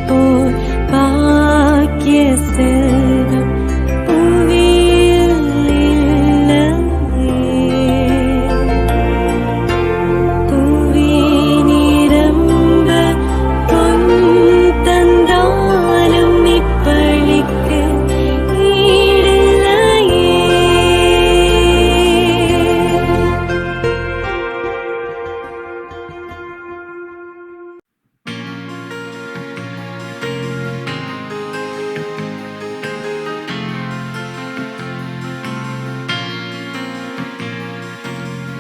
போல் பாக்கிய செல்வம் புவியில் இல்லையே. புவி நிரம்ப பொன் தந்தாலும் இப்பளிக்கு ஈடில்லையே.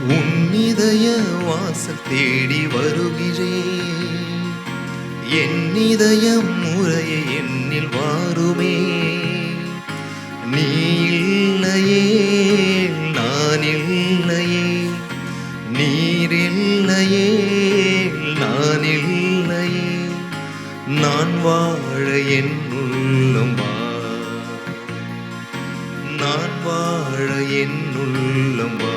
உன்னிதய வாசல் தேடி வருகிறேன், என் இதயம் முறையை என்னில் வாருமே. நீ இல்லையே நான் இல்லையே, நீர் இல்லையே நான் இல்லையே. நான் வாழ என் உள்ளம் வா, நான் வாழ என் உள்ளம் வா.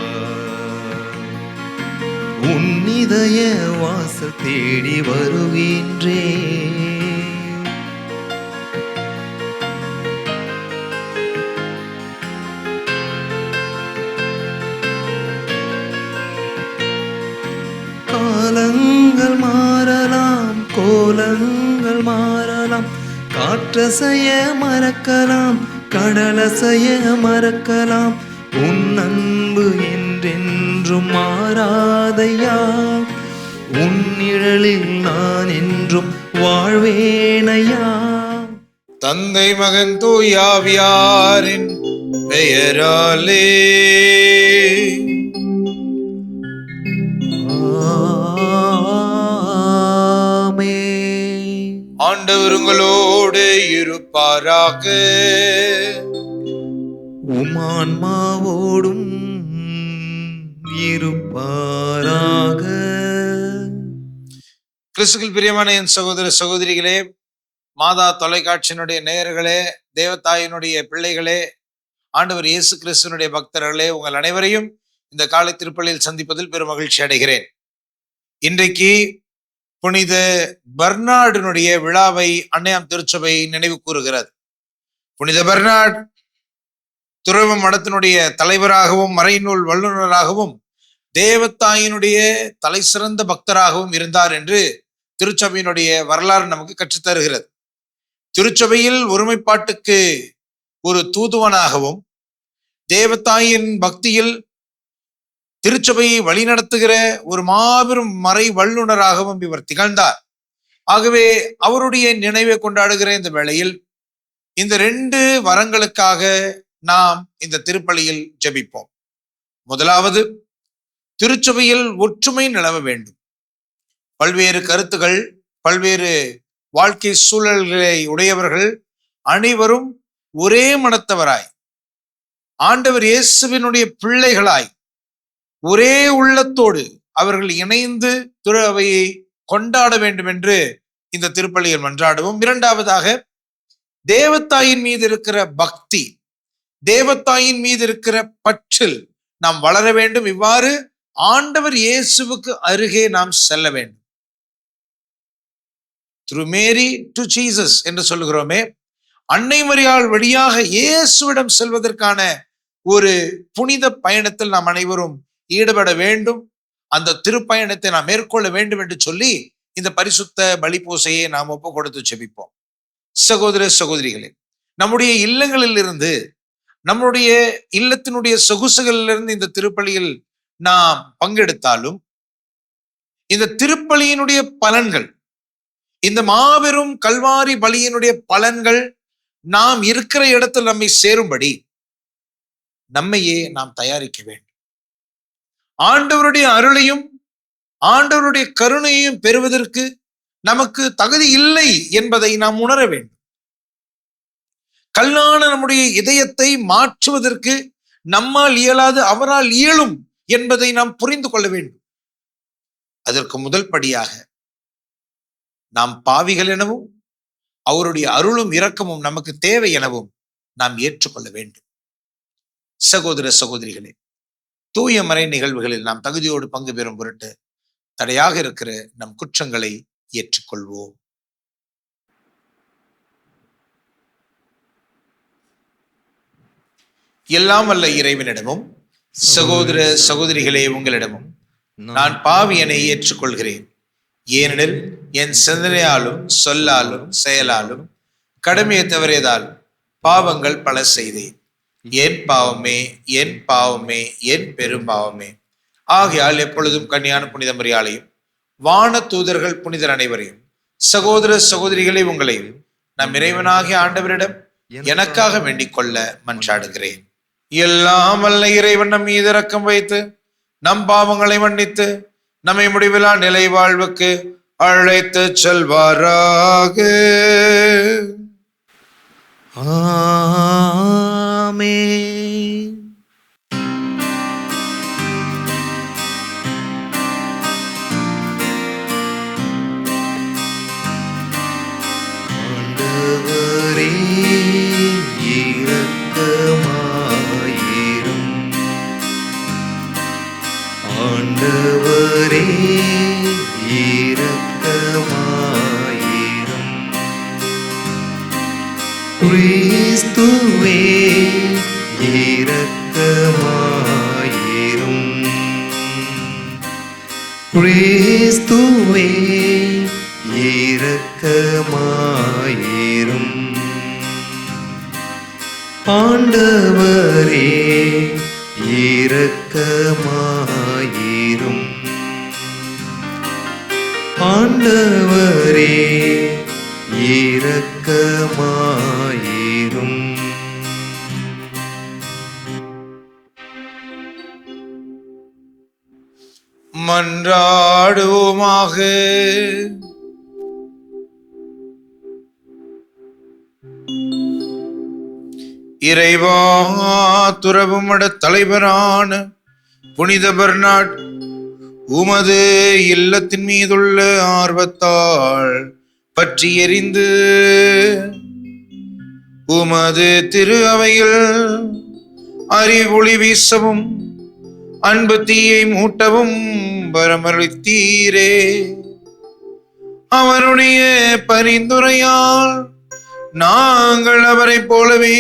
உன்னிதய வாசல் தேடி வருகின்றேன். காலங்கள் மாறலாம், கோலங்கள் மாறலாம், காற்றசைய மறக்கலாம், கடலசைய மறக்கலாம், உன் அன்பு என்றென்றும் மாறாதையா. உன் நிழலில் நான் என்றும் வாழ்வேனையா. தந்தை மகன் தூயாவியாரின் பெயராலே ஆமென். ஆண்டவர் உங்களோடு இருப்பாராக. உமான்மாவோடும் இருப்பாராக. கிறிஸ்துவில் பிரியமான என் சகோதர சகோதரிகளே, மாதா தொலைக்காட்சியினுடைய நேயர்களே, தேவதாயினுடைய பிள்ளைகளே, ஆண்டவர் இயேசு கிறிஸ்துவனுடைய பக்தர்களே, உங்கள் அனைவரையும் இந்த காலை திருப்பலியில் சந்திப்பதில் பெரும் மகிழ்ச்சி அடைகிறேன். இன்றைக்கு புனித பெர்னார்டினுடைய விழாவை அன்னையாம் திருச்சபை நினைவு கூறுகிறது. புனித பெர்னார்ட் துறவு மடத்தினுடைய தலைவராகவும் மறைநூல் வல்லுநராகவும் தேவதாயினுடைய தலை சிறந்த பக்தராகவும் இருந்தார் என்று திருச்சபையினுடைய வரலாறு நமக்கு கற்றுத்தருகிறது. திருச்சபையில் ஒருமைப்பாட்டுக்கு ஒரு தூதுவனாகவும் தேவதாயின் பக்தியில் திருச்சபையை வழிநடத்துகிற ஒரு மாபெரும் மறை வல்லுநராகவும் இவர் திகழ்ந்தார். ஆகவே அவருடைய நினைவை கொண்டாடுகிற இந்த வேளையில் இந்த 2 வரங்களுக்காக நாம் இந்த திருப்பலியில் ஜெபிப்போம். முதலாவது, திருச்சபையில் ஒற்றுமை நிலவ வேண்டும். பல்வேறு கருத்துகள், பல்வேறு வாழ்க்கை சூழல்களை உடையவர்கள் அனைவரும் ஒரே மனத்தவராய், ஆண்டவர் இயேசுவினுடைய பிள்ளைகளாய், ஒரே உள்ளத்தோடு அவர்கள் இணைந்து திரு அவையை கொண்டாட வேண்டும் என்று இந்த திருப்பலியில் மன்றாடுவோம். இரண்டாவதாக, தேவதாயின் மீது இருக்கிற பக்தி, தேவதாயின் மீது இருக்கிற பற்றில் நாம் வளர வேண்டும். இவ்வாறு ஆண்டவர் இயேசுவுக்கு அருகே நாம் செல்ல வேண்டும். த்ரூ மேரி டு ஜீசஸ் என்று சொல்லுகிறோமே, அன்னை மரியாள் வழியாக இயேசுவிடம் செல்வதற்கான ஒரு புனித பயணத்தில் நாம் அனைவரும் ஈடுபட வேண்டும். அந்த திருப்பயணத்தை நாம் மேற்கொள்ள வேண்டும் என்று சொல்லி இந்த பரிசுத்த பலி பூசையை நாம் ஒப்பு கொடுத்து செபிப்போம். சகோதர சகோதரிகளே, நம்முடைய இல்லங்களில் இருந்து, நம்முடைய இல்லத்தினுடைய சொகுசுகளிலிருந்து இந்த திருப்பலியில் நாம் பங்கெடுத்தாலும், இந்த திருப்பலியினுடைய பலன்கள், இந்த மாபெரும் கல்வாரி பலியினுடைய பலன்கள் நாம் இருக்கிற இடத்தில் நம்மை சேரும்படி நம்மையே நாம் தயாரிக்க வேண்டும். ஆண்டவருடைய அருளையும் ஆண்டவருடைய கருணையையும் பெறுவதற்கு நமக்கு தகுதி இல்லை என்பதை நாம் உணர வேண்டும். கல்லான நம்முடைய இதயத்தை மாற்றுவதற்கு நம்மால் இயலாது, அவரால் இயலும் என்பதை நாம் புரிந்து கொள்ள வேண்டும். அதற்கு முதல் படியாக நாம் பாவிகள் எனவும் அவருடைய அருளும் இரக்கமும் நமக்கு தேவை எனவும் நாம் ஏற்றுக்கொள்ள வேண்டும். சகோதர சகோதரிகளே, தூய மறை நிகழ்வுகளில் நாம் தகுதியோடு பங்கு பெறும் பொருட்டு தடையாக இருக்கிற நம் குற்றங்களை ஏற்றுக்கொள்வோம். எல்லாம் வல்ல இறைவனிடமும் சகோதர சகோதரிகளே உங்களிடமும் நான் பாவியனை ஏற்றுக்கொள்கிறேன். ஏனெனில் என் சிந்தனையாலும் சொல்லாலும் செயலாலும் கடமையை தவறியதாலும் பாவங்கள் பல செய்தேன். என் பாவமே, என் பாவமே, என் பெரும் பாவமே. ஆகையால் எப்பொழுதும் கன்னியான புனித மரியாளையும் வான தூதர்கள் புனிதர் அனைவரையும் சகோதர சகோதரிகளை உங்களையும் நம் இறைவனாகிய ஆண்டவரிடம் எனக்காக வேண்டிக் கொள்ள மன்றாடுகிறேன். எல்லாம் வல்ல இறைவன் நம் மீது இரக்கம் வைத்து நம் பாவங்களை மன்னித்து நம்மை முடிவிலா நிலை வாழ்வுக்கு அழைத்து செல்வாராக. ஆமென். ஆண்டவரே இரக்கமாயிரும். ஆண்டவரே இரக்கமாயிரும். கிறிஸ்துவே இரக்கமாயிரும். கிறிஸ்துவே இரக்கமாயிரும். ஆண்டவரே இரக்கமாயிரும். ஆண்டவரே இரக்கமாயிரும். மன்றாடுவோமாக. இறைவா, துறவுமட தலைவரான புனித பெர்னாட் உமது இல்லத்தின் மீதுள்ள ஆர்வத்தால் பற்றி எறிந்து உமது திரு அவையில் அறிவொளி வீசவும் அன்பு தீயை மூட்டவும் வரமளித்தீரே. அவருடைய பரிந்துரையால் நாங்கள் அவரை போலவே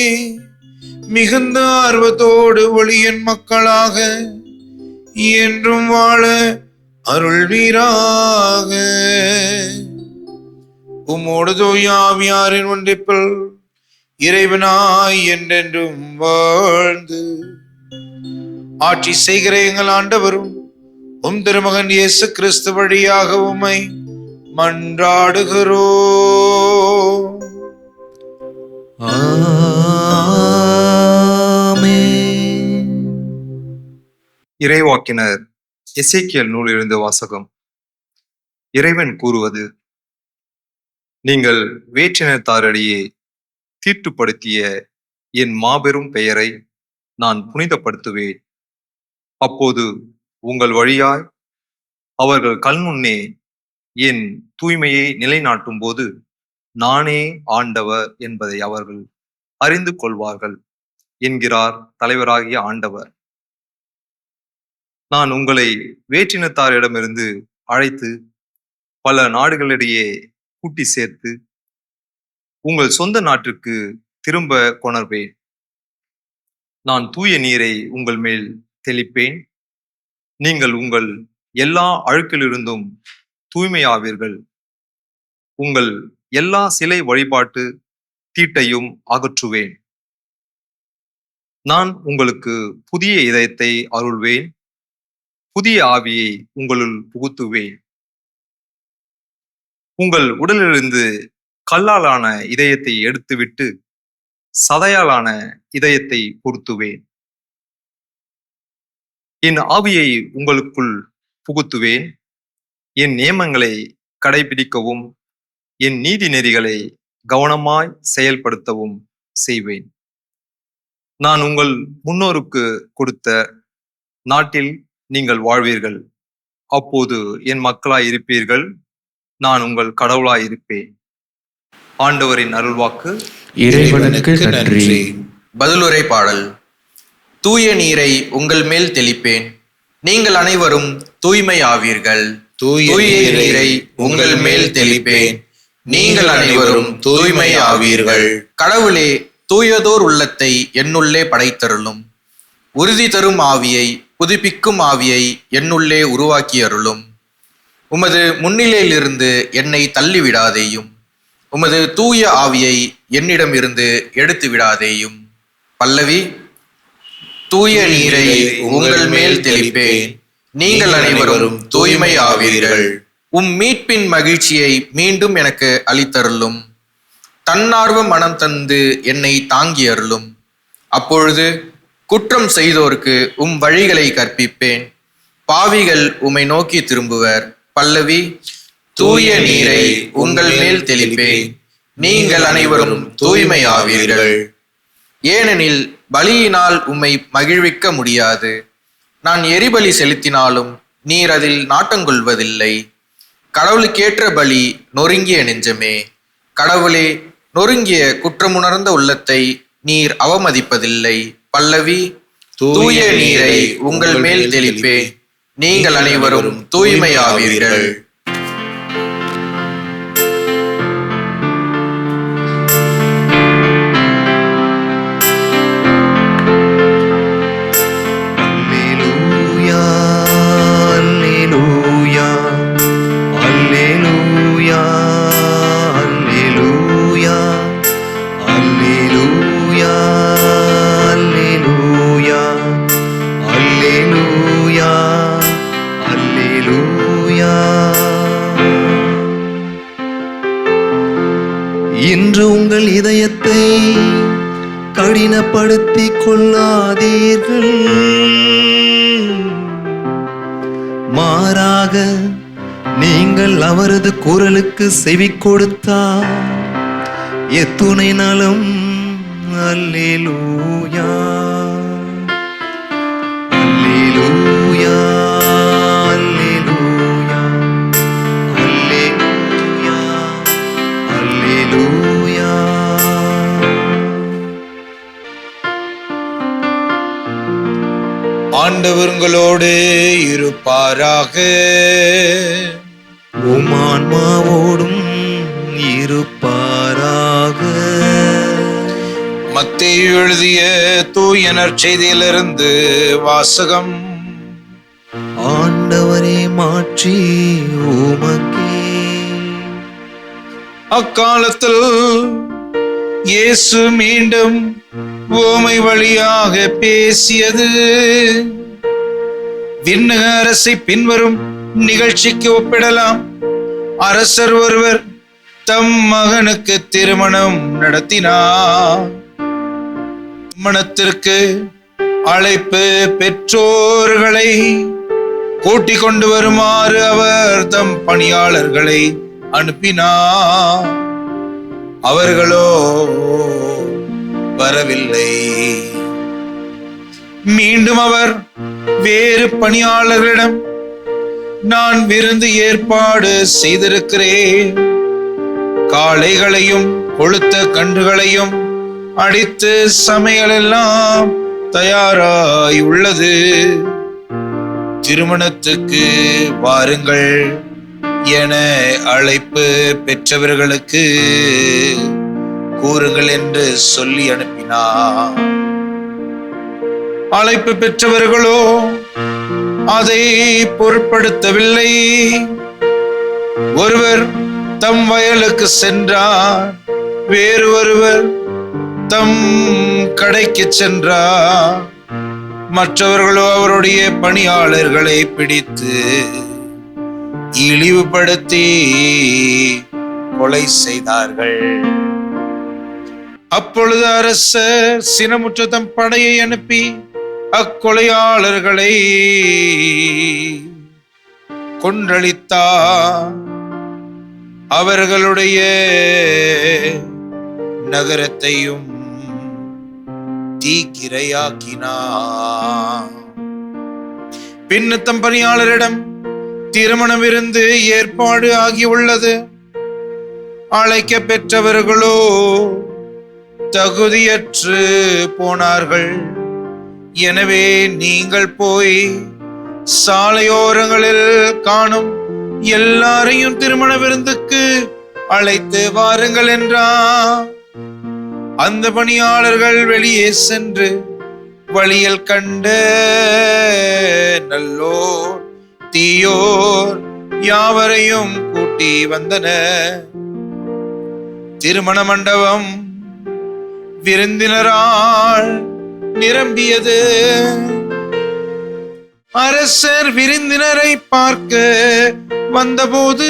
மிகுந்த ஆர்வத்தோடு ஒளியின் மக்களாக என்றும் வாழ அருள்வீராக. உம்மோடு தூய ஆவியாரின் ஒன்றிப்பில் இறைவனாய் என்றென்றும் வாழ்ந்து ஆட்சி செய்கிற எங்கள் ஆண்டவரும் உம் திருமகன் இயேசு கிறிஸ்து வழியாக உம்மை மன்றாடுகிறோம். ஆமென். இறைவாக்கினர் எசேக்கியேல் நூலிலிருந்து வாசகம். இறைவன் கூறுவது: நீங்கள் வேற்றினத்தாரிடையே தீட்டுப்படுத்திய என் மாபெரும் பெயரை நான் புனிதப்படுத்துவேன். அப்போது உங்கள் வழியாய் அவர்கள் கண்முன்னே என் தூய்மையை நிலைநாட்டும் போது நானே ஆண்டவர் என்பதை அவர்கள் அறிந்து கொள்வார்கள் என்கிறார் தலைவராகிய ஆண்டவர். நான் உங்களை வேற்றினத்தாரிடமிருந்து அழைத்து பல நாடுகளிடையே கூட்டி சேர்த்து உங்கள் சொந்த நாட்டிற்கு திரும்ப கொணர்வேன். நான் தூய நீரை உங்கள் மேல் தெளிப்பேன். நீங்கள் உங்கள் எல்லா அழுக்கிலிருந்தும் தூய்மையாவீர்கள். உங்கள் எல்லா சிலை வழிபாட்டு தீட்டையும் அகற்றுவேன். நான் உங்களுக்கு புதிய இதயத்தை அருள்வேன். புதிய ஆவியை உங்களுள் புகுத்துவேன். உங்கள் உடலிலிருந்து கல்லாலான இதயத்தை எடுத்துவிட்டு சதையாலான இதயத்தை பொருத்துவேன். என் ஆவியை உங்களுக்குள் புகுத்துவேன். என் நியமங்களை கடைபிடிக்கவும் என் நீதி நெறிகளை கவனமாய் செயல்படுத்தவும் செய்வேன். நான் உங்கள் முன்னோருக்கு கொடுத்த நாட்டில் நீங்கள் வாழ்வீர்கள். அப்போது என் மக்களாய் இருப்பீர்கள். நான் உங்கள் கடவுளாய் இருப்பேன். ஆண்டவரின் அருள்வாக்கு. இறைவனுக்கு நன்றி. பதிலுரை பாடல். தூய நீரை உங்கள் மேல் தெளிப்பேன், நீங்கள் அனைவரும் தூய்மை ஆவீர்கள். தூய நீரை உங்கள் மேல் தெளிப்பேன், நீங்கள் அனைவரும் தூய்மை ஆவீர்கள். கடவுளே, தூயதோர் உள்ளத்தை என்னுள்ளே படைத்தருளும். உறுதி தரும் ஆவியை, புதுப்பிக்கும் ஆவியை என்னுள்ளே உருவாக்கி அருளும். உமது முன்னிலையிலிருந்து என்னை தள்ளிவிடாதேயும். உமது தூய ஆவியை என்னிடமிருந்து எடுத்து விடாதேயும். பல்லவி. தூய நீரை உங்கள் மேல் தெளிப்பேன், நீங்கள் அனைவரும் தூய்மை ஆவீர்கள். மீட்பின் மகிழ்ச்சியை மீண்டும் எனக்கு அளித்தருளும். தன்னார்வ மனம் தந்து என்னை தாங்கி அருளும். அப்பொழுது குற்றம் செய்தோருக்கு வழிகளை கற்பிப்பேன். பாவிகள் உம்மை நோக்கி திரும்புவர். பல்லவி. தூய நீரை உங்கள் மேல் தெளிப்பேன், நீங்கள் அனைவரும் தூய்மை ஆவீர்கள். ஏனெனில் பலியினால் உம்மை மகிழ்விக்க முடியாது. நான் எரிபலி செலுத்தினாலும் நீர் அதில் நாட்டங்கொள்வதில்லை. கடவுளுக்கேற்ற பலி நொறுங்கிய நெஞ்சமே. கடவுளே, நொறுங்கிய குற்றமுணர்ந்த உள்ளத்தை நீர் அவமதிப்பதில்லை. பல்லவி. தூய நீரை உங்கள் மேல் தெளிப்பேன், நீங்கள் அனைவரும் தூய்மை ஆவீர்கள். இன்று உங்கள் இதயத்தை கடினப்படுத்திக் கொள்ளாதீர்கள். மாறாக நீங்கள் அவரது குரலுக்கு செவி கொடுத்தால் எத்துணை நலம். அல்லேலூயா, அல்லேலூயா, அல்லேலூயா, அல்லேலூயா, அல்லேலூயா. ஆண்டவர் உங்களோடு இருப்பாராக. உம் ஆன்மாவோடும் இருப்பாராக. மத்தேயு எழுதிய தூய நற்செய்தியிலிருந்து வாசகம். ஆண்டவரே, மாற்றி உமக்கே. அக்காலத்தில் இயேசு மீண்டும் உவமை வழியாக பேசியது. விண்ணக அரசை பின்வரும் நிகழ்ச்சிக்கு ஒப்பிடலாம். அரசர் ஒருவர் தம் மகனுக்கு திருமணம் நடத்தினார். திருமணத்திற்கு அழைப்பு பெற்றோர்களை கூட்டிக் கொண்டு வருமாறு அவர் தம் பணியாளர்களை அனுப்பினார். அவர்களோ வரவில்லை. மீண்டும் அவர் வேறு பணியாளர்களிடம், நான் விருந்து ஏற்பாடு செய்திருக்கிறேன், காளைகளையும் கொழுத்த கன்றுகளையும் அடித்து சமையல் எல்லாம் தயாராய் உள்ளது, திருமணத்துக்கு வாருங்கள் என அழைப்பு பெற்றவர்களுக்கு கூறுங்கள் என்று சொல்லி அனுப்பினார். அழைப்பு பெற்றவர்களோ அதை பொருட்படுத்தவில்லை. ஒருவர் தம் வயலுக்கு சென்றார், வேறு ஒருவர் தம் கடைக்கு சென்றார். மற்றவர்களோ அவருடைய பணியாளர்களை பிடித்து இழிவுபடுத்தி கொலை செய்தார்கள். அப்பொழுது அரசர் சினமுற்ற தம் படையை அனுப்பி அக்கொலையாளர்களை கொன்றளித்தார். அவர்களுடைய நகரத்தையும் தீக்கிரையாக்கினார். பின் தம் பணியாளரிடம், திருமண விருந்து ஏற்பாடு ஆகியுள்ளது, அழைக்க பெற்றவர்களோ தகுதியற்று போனார்கள். எனவே நீங்கள் போய் சாலையோரங்களில் காணும் எல்லாரையும் திருமண விருந்துக்கு அழைத்து வாருங்கள் என்றார். அந்த பணியாளர்கள் வெளியே சென்று வழியில் கண்ட நல்லோர் தீயோர் யாவரையும் கூட்டி வந்தனர். திருமண மண்டபம் விருந்தினரால் நிரம்பியது. அரசர் விருந்தினரை பார்க்க வந்தபோது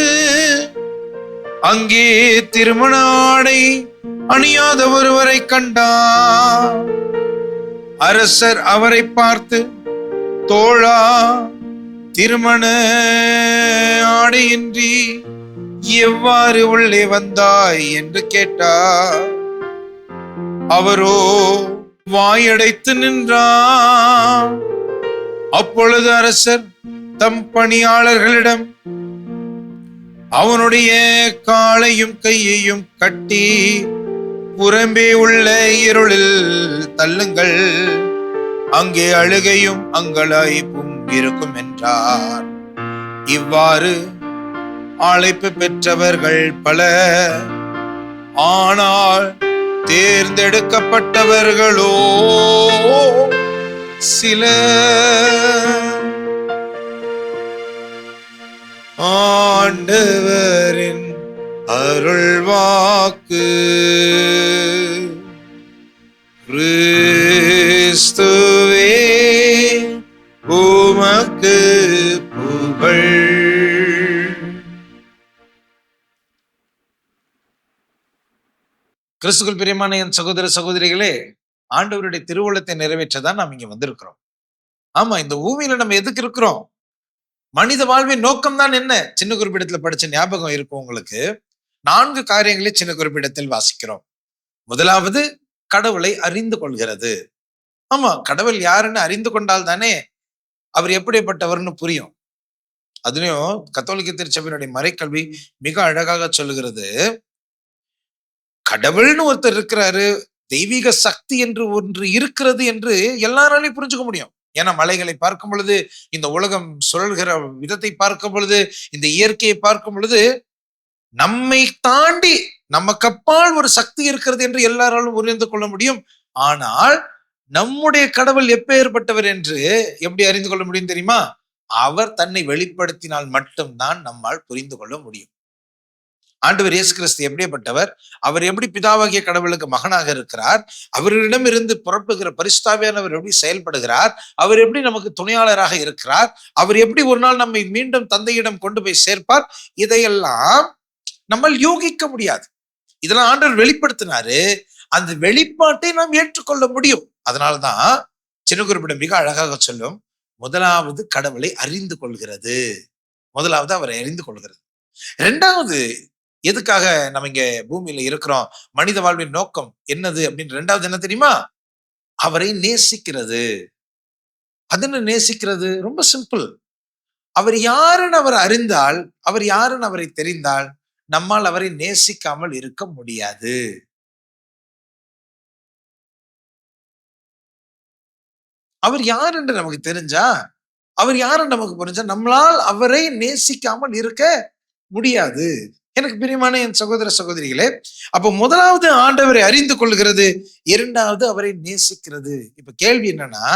அங்கே திருமண ஆடை அணியாத ஒருவரை கண்டார். அரசர் அவரை பார்த்து, தோழா, திருமண ஆடையின்றி எவ்வாறு உள்ளே வந்தாய் என்று கேட்டார். அவரோ வாயடைத்து நின்றார். அப்பொழுது அரசர் தம் பணியாளர்களிடம், அவனுடைய காலையும் கையையும் கட்டி புறம்பே உள்ள இருளில் தள்ளுங்கள், அங்கே அழுகையும் அங்கலாய்ப்பும் இருக்கும் என்றார். இவ்வாறு அழைப்பு பெற்றவர்கள் பல, ஆனால் தேர்ந்தெடுக்கப்பட்டவர்களோ சில. ஆண்டவரின் அருள்வாக்கு. கிறிஸ்துவே உமக்கு புகழ். கிறிஸ்துவுக்குள் பிரியமான என் சகோதர சகோதரிகளே, ஆண்டவருடைய திருவுள்ளத்தை நிறைவேற்றதான் நாம் இங்க வந்திருக்கிறோம். ஆமா, இந்த பூமியில நம்ம எதுக்கு இருக்கிறோம்? மனித வாழ்வின் நோக்கம் தான் என்ன? சின்ன குறிப்பிடத்துல படிச்ச ஞாபகம் இருக்கும் உங்களுக்கு. 4 காரியங்களை சின்ன குறிப்பிடத்தில் வாசிக்கிறோம். முதலாவது, கடவுளை அறிந்து கொள்கிறது. ஆமா, கடவுள் யாருன்னு அறிந்து கொண்டால் தானே அவர் எப்படிப்பட்டவர்னு புரியும். அதுலயும் கத்தோலிக்க திருச்சபையினுடைய மறைக்கல்வி மிக அழகாக சொல்லுகிறது, கடவுள்னு ஒருத்தர் இருக்கிறாரு, தெய்வீக சக்தி என்று ஒன்று இருக்கிறது என்று எல்லாராலையும் புரிஞ்சுக்க முடியும். ஏன்னா மலைகளை பார்க்கும் பொழுது, இந்த உலகம் சுழல்கிற விதத்தை பார்க்கும் பொழுது, இந்த இயற்கையை பார்க்கும் பொழுது, நம்மை தாண்டி நமக்கு அப்பால் ஒரு சக்தி இருக்கிறது என்று எல்லாராலும் புரிந்து கொள்ள முடியும். ஆனால் நம்முடைய கடவுள் எப்பேற்பட்டவர் என்று எப்படி அறிந்து கொள்ள முடியும் தெரியுமா? அவர் தன்னை வெளிப்படுத்தினால் மட்டும்தான் நம்மால் புரிந்து கொள்ள முடியும். ஆண்டவர் இயேசு கிறிஸ்து எப்படிப்பட்டவர்? அவர் எப்படி பிதாவாகிய கடவுளுக்கு மகனாக இருக்கிறார்? அவரிடம் இருந்து புறப்படுகிற பரிசுத்தாவியானவர் எப்படி செயல்படுகிறார்? அவர் எப்படி நமக்கு துணையாளராக இருக்கிறார்? அவர் எப்படி ஒரு நாள் நம்மை மீண்டும் தந்தையிடம் கொண்டு போய் சேர்ப்பார்? இதையெல்லாம் நம்ம யூகிக்க முடியாது. இதெல்லாம் ஆண்டவர் வெளிப்படுத்தினாரு. அந்த வெளிப்பாட்டை நாம் ஏற்றுக்கொள்ள முடியும். அதனால்தான் சின்ன குறிப்பிடம் மிக அழகாக சொல்லும், முதலாவது கடவுளை அறிந்து கொள்கிறது. முதலாவது அவரை அறிந்து கொள்கிறது. 2வது, எதுக்காக நம்ம இங்க பூமியில இருக்கிறோம், மனித வாழ்வின் நோக்கம் என்னது அப்படின்னு 2வது என்ன தெரியுமா? அவரை நேசிக்கிறது. அது என்ன நேசிக்கிறது? ரொம்ப சிம்பிள். அவர் யாருன்னு அவர் அறிந்தால், அவர் யாருன்னு அவரை தெரிந்தால், நம்மால் அவரை நேசிக்காமல் இருக்க முடியாது. அவர் யார் என்று நமக்கு தெரிஞ்சா, அவர் யாருன்னு நமக்கு புரிஞ்சா, நம்மளால் அவரை நேசிக்காமல் இருக்க முடியாது. எனக்கு பிரியமான என் சகோதர சகோதரிகளே, அப்போ முதலாவது ஆண்டவரை அறிந்து கொள்கிறது, 2வது அவரை நேசிக்கிறது. இப்ப கேள்வி என்னன்னா,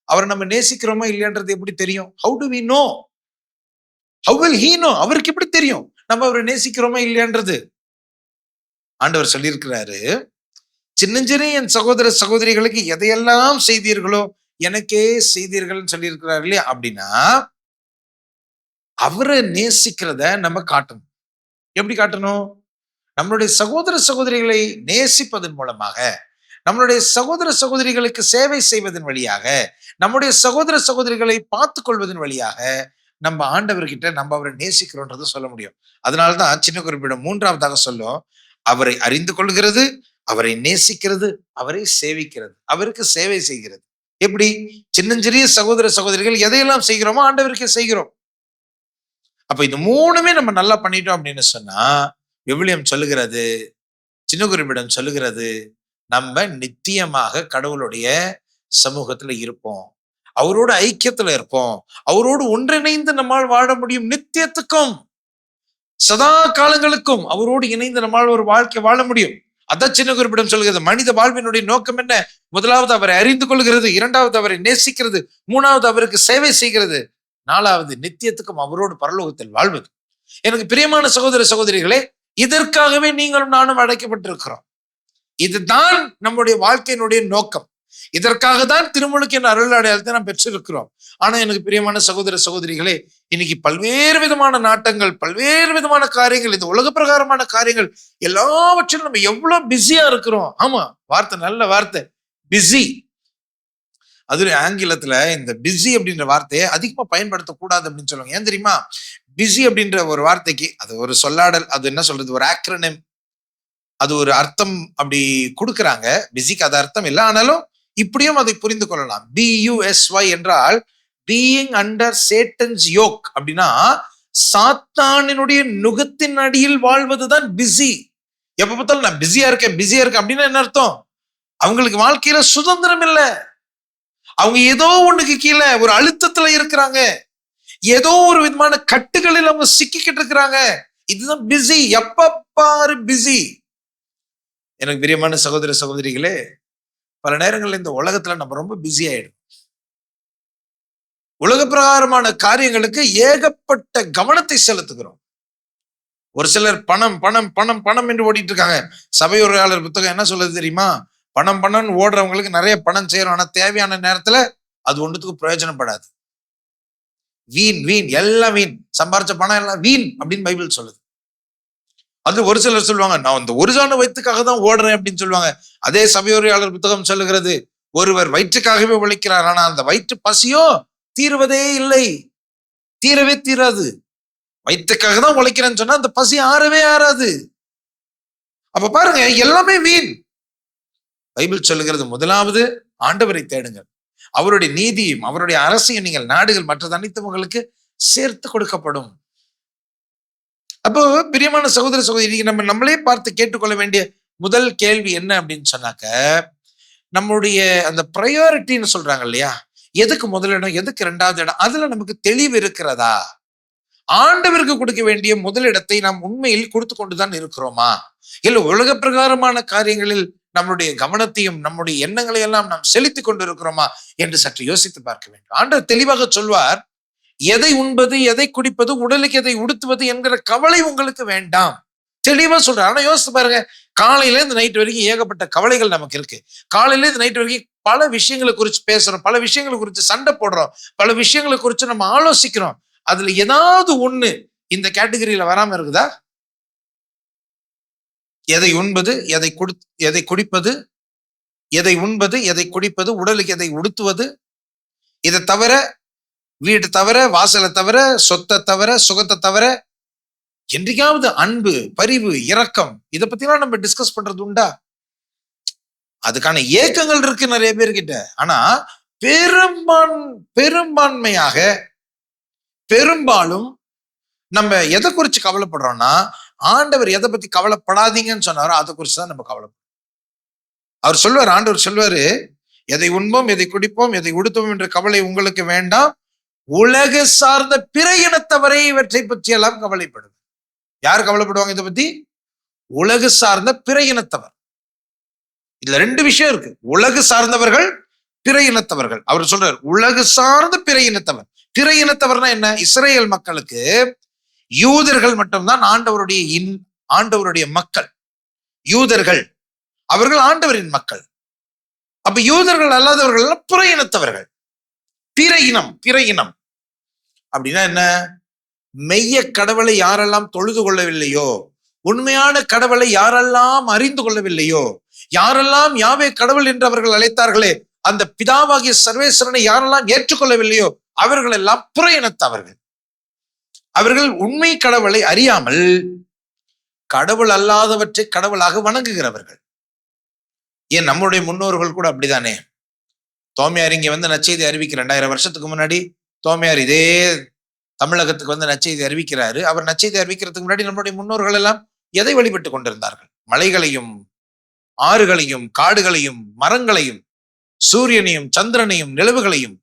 அவரை நம்ம நேசிக்கிறோமா இல்லையான்றது எப்படி தெரியும்? How do we know? How will he know? அவருக்கு எப்படி தெரியும் நம்ம அவரை நேசிக்கிறோமா இல்லையான்றது? ஆண்டவர் சொல்லியிருக்கிறாரு, சின்னஞ்சிறு என் சகோதர சகோதரிகளுக்கு எதையெல்லாம் செய்தீர்களோ எனக்கே செய்தீர்கள்னு சொல்லியிருக்கிறாரு இல்லையா? அப்படின்னா அவரை நேசிக்கிறத நம்ம காட்டணும். எப்படி காட்டணும்? நம்மளுடைய சகோதர சகோதரிகளை நேசிப்பதன் மூலமாக, நம்மளுடைய சகோதர சகோதரிகளுக்கு சேவை செய்வதன் வழியாக, நம்முடைய சகோதர சகோதரிகளை பார்த்து கொள்வதன் வழியாக நம்ம ஆண்டவர்கிட்ட நம்ம அவரை நேசிக்கிறோன்றதை சொல்ல முடியும். அதனால்தான் சின்ன குறிப்பிடம் 3வதாக சொல்லும், அவரை அறிந்து கொள்கிறது, அவரை நேசிக்கிறது, அவரை சேவிக்கிறது, அவருக்கு சேவை செய்கிறது. எப்படி? சின்னஞ்சிறிய சகோதர சகோதரிகள் எதையெல்லாம் செய்கிறோமோ ஆண்டவருக்கே செய்கிறோம். அப்ப இது 3மே நம்ம நல்லா பண்ணிட்டோம் அப்படின்னு சொன்னா, விவிலியம் சொல்லுகிறது, சின்ன குறிப்பிடம் சொல்லுகிறது, நம்ம நித்தியமாக கடவுளுடைய சமூகத்துல இருப்போம், அவரோட ஐக்கியத்துல இருப்போம், அவரோடு ஒன்றிணைந்து நம்மால் வாழ முடியும். நித்தியத்துக்கும் சதா காலங்களுக்கும் அவரோடு இணைந்து நம்மால் ஒரு வாழ்க்கை வாழ முடியும். அதான் சின்ன குறிப்பிடம் சொல்கிறது. மனித வாழ்வினுடைய நோக்கம் என்ன? முதலாவது அவரை அறிந்து கொள்கிறது, இரண்டாவது அவரை நேசிக்கிறது, மூணாவது அவருக்கு சேவை செய்கிறது, நாலாவது நித்தியத்துக்கும் அவரோடு பரலோகத்தில் வாழ்வது. எனக்கு பிரியமான சகோதர சகோதரிகளே, இதற்காகவே நீங்களும் நானும் அழைக்கப்பட்டிருக்கிறோம். இதுதான் நம்முடைய வாழ்க்கையினுடைய நோக்கம். இதற்காக தான் திருமுழுக்கின் அருள் அடையாளத்தை நாம் பெற்றிருக்கிறோம். ஆனா எனக்கு பிரியமான சகோதர சகோதரிகளே, இன்னைக்கு பல்வேறு விதமான நாட்டங்கள், பல்வேறு விதமான காரியங்கள், இந்த உலக பிரகாரமான காரியங்கள் எல்லாவற்றிலும் நம்ம எவ்வளவு பிஸியா இருக்கிறோம். ஆமா, வார்த்தை நல்ல வார்த்தை, பிஸி. அதுல ஆங்கிலத்துல இந்த பிஸி அப்படின்ற வார்த்தையை அதிகமா பயன்படுத்தக்கூடாது அப்படின்னு சொல்லுவாங்க. ஏன் தெரியுமா? பிஸி அப்படின்ற ஒரு வார்த்தைக்கு அது ஒரு சொல்லாடல், அது என்ன சொல்றது, ஒரு ஆக்ரோனிம், அது ஒரு அர்த்தம் அப்படி கொடுக்குறாங்க. பிஸிக்கு அது அர்த்தம் இல்லை, ஆனாலும் இப்படியும் அதை புரிந்து கொள்ளலாம். BUSY என்றால் பீயிங் அண்டர் சேட்டன்ஸ் யோக். அப்படின்னா சாத்தானினுடைய நுகத்தின் அடியில் வாழ்வதுதான் பிஸி. எப்ப பார்த்தாலும் நான் பிஸியா இருக்கேன் அப்படின்னா என்ன அர்த்தம்? அவங்களுக்கு வாழ்க்கையில சுதந்திரம் இல்லை. அவங்க ஏதோ ஒண்ணுக்கு கீழே ஒரு அழுத்தத்துல இருக்கிறாங்க, ஏதோ ஒரு விதமான கட்டுகளில் அவங்க சிக்கிக்கிட்டு இருக்கிறாங்க. இதுதான் பிஸி. எப்ப பாரு பிஸி. எனக்கு பிரியமான சகோதர சகோதரிகளே, பல நேரங்கள்ல இந்த உலகத்துல நம்ம ரொம்ப பிஸி ஆயிடும். உலக பிரகாரமான காரியங்களுக்கு ஏகப்பட்ட கவனத்தை செலுத்துகிறோம். ஒரு சிலர் பணம் பணம் பணம் பணம் என்று ஓடிட்டு இருக்காங்க. சபையுரையாளர் புத்தகம் என்ன சொல்லுது தெரியுமா? பணம் பணம் ஓடுறவங்களுக்கு நிறைய பணம் செய்யறோம், ஆனா தேவையான நேரத்துல அது ஒன்றுத்துக்கு பிரயோஜனப்படாது. வீண் வீண், எல்லாம் வீண். சம்பாரிச்ச பணம் எல்லாம் வீண் அப்படின்னு பைபிள் சொல்லுது. அது ஒரு சிலர் சொல்லுவாங்க, நான் இந்த ஒரு ஜான வயிற்றுக்காக தான் ஓடுறேன் அப்படின்னு சொல்லுவாங்க. அதே சபையுரையாளர் புத்தகம் சொல்லுகிறது, ஒருவர் வயிற்றுக்காகவே உழைக்கிறார், ஆனா அந்த வயிற்று பசியோ தீர்வதே இல்லை, தீரவே தீராது. வயிற்றுக்காக தான் உழைக்கிறேன்னு சொன்னா அந்த பசி ஆறவே ஆறாது. அப்ப பாருங்க, எல்லாமே வீண். பைபிள் சொல்லுகிறது, முதலாவது ஆண்டவரை தேடுங்கள், அவருடைய நீதியும் அவருடைய அரசையும் நீங்கள் நாடுகள் மற்ற அனைத்து உங்களுக்கு சேர்த்து கொடுக்கப்படும். அப்போ பிரியமான சகோதர சகோதரி, நம்ம நம்மளே பார்த்து கேட்டுக்கொள்ள வேண்டிய முதல் கேள்வி என்ன அப்படின்னு சொன்னாக்க, நம்முடைய அந்த ப்ரையாரிட்டின்னு சொல்றாங்க இல்லையா, எதுக்கு முதலிடம் எதுக்கு இரண்டாவது இடம், அதுல நமக்கு தெளிவு இருக்கிறதா? ஆண்டவருக்கு கொடுக்க வேண்டிய முதலிடத்தை நாம் உண்மையில் கொடுத்து கொண்டுதான் இருக்கிறோமா? இல்ல உலக பிரகாரமான காரியங்களில் நம்முடைய கவனத்தையும் நம்முடைய எண்ணங்களை எல்லாம் நாம் செலுத்தி கொண்டு இருக்கிறோமா என்று சற்று யோசித்து பார்க்க வேண்டும். ஆண்டவர் தெளிவாக சொல்வார், எதை உண்பது எதை குடிப்பது உடலுக்கு எதை உடுத்துவது என்கிற கவலை உங்களுக்கு வேண்டாம். தெளிவா சொல்றேன். ஆனா யோசித்து பாருங்க, காலையில இருந்து நைட் வரைக்கும் ஏகப்பட்ட கவலைகள் நமக்கு இருக்கு. காலையில இருந்து நைட் வரைக்கும் பல விஷயங்களை குறித்து பேசுறோம், பல விஷயங்களை குறித்து சண்டை போடுறோம், பல விஷயங்களை குறித்து நம்ம ஆலோசிக்கிறோம். அதுல ஏதாவது ஒண்ணு இந்த கேட்டகரியில வராம இருக்குதா? எதை உண்பது எதை குடிப்பது, எதை உண்பது எதை குடிப்பது, உடலுக்கு எதை உடுத்துவது, இதை தவிர, வீடு தவிர, வாசலை தவிர, சொத்தை தவிர, சுகத்தை தவிர, என்றைக்காவது அன்பு, பரிவு, இரக்கம், இதை பத்திலாம் நம்ம டிஸ்கஸ் பண்றது உண்டா? அதுக்கான ஏக்கங்கள் இருக்கு நிறைய பேர்கிட்ட. ஆனா பெரும்பான்மையாக பெரும்பாலும் நம்ம எதை குறிச்சு கவலைப்படுறோம்னா, ஆண்டவர் எதை பத்தி கவலைப்படாதீங்கன்னு சொன்னாரோ அதை குறிச்சுதான் நம்ம கவலைப்படுறோம். அவர் சொல்வார், ஆண்டவர் சொல்வாரு, எதை உண்போம் எதை குடிப்போம் எதை உடுத்துவோம் என்ற கவலை உங்களுக்கு வேண்டாம், உலக சார்ந்த பிற இனத்தவரை இவற்றை பற்றி எல்லாம் கவலைப்படுது. யார் கவலைப்படுவாங்க இதை பத்தி? உலக சார்ந்த பிற இனத்தவர். இதுல ரெண்டு விஷயம் இருக்கு, உலக சார்ந்தவர்கள், பிற இனத்தவர்கள். அவர் சொல்றார் உலக சார்ந்த பிற இனத்தவர். பிற இனத்தவர்னா என்ன? இஸ்ரேல் மக்களுக்கு யூதர்கள் மட்டும்தான் ஆண்டவருடைய மக்கள். யூதர்கள், அவர்கள் ஆண்டவரின் மக்கள். அப்ப யூதர்கள் அல்லாதவர்கள் பிற இனத்தவர்கள். பிற இனம் அப்படின்னா என்ன? மெய்ய கடவுளை யாரெல்லாம் தொழுது கொள்ளவில்லையோ, உண்மையான கடவுளை யாரெல்லாம் அறிந்து கொள்ளவில்லையோ, யாரெல்லாம் யாவே கடவுள் என்று அவர்கள் அழைத்தார்களே, அந்த பிதாவாகிய சர்வேஸ்வரனை யாரெல்லாம் ஏற்றுக்கொள்ளவில்லையோ அவர்கள் எல்லாம் புற இனத்தவர்கள். அவர்கள் உண்மை கடவுளை அறியாமல் கடவுள் அல்லாதவற்றை கடவுளாக வணங்குகிறவர்கள். ஏன் நம்முடைய முன்னோர்கள் கூட அப்படித்தானே. தோமையார் இங்க வந்து நற்செய்தி அறிவிக்கிற 2000 வருஷத்துக்கு முன்னாடி தோமையார் இதே தமிழகத்துக்கு வந்து நற்செய்தி அறிவிக்கிறாரு. அவர் நற்செய்தி அறிவிக்கிறதுக்கு முன்னாடி நம்முடைய முன்னோர்கள் எல்லாம் எதை வழிபட்டு கொண்டிருந்தார்கள்? மலைகளையும் ஆறுகளையும் காடுகளையும் மரங்களையும் சூரியனையும் சந்திரனையும் நிலவுகளையும்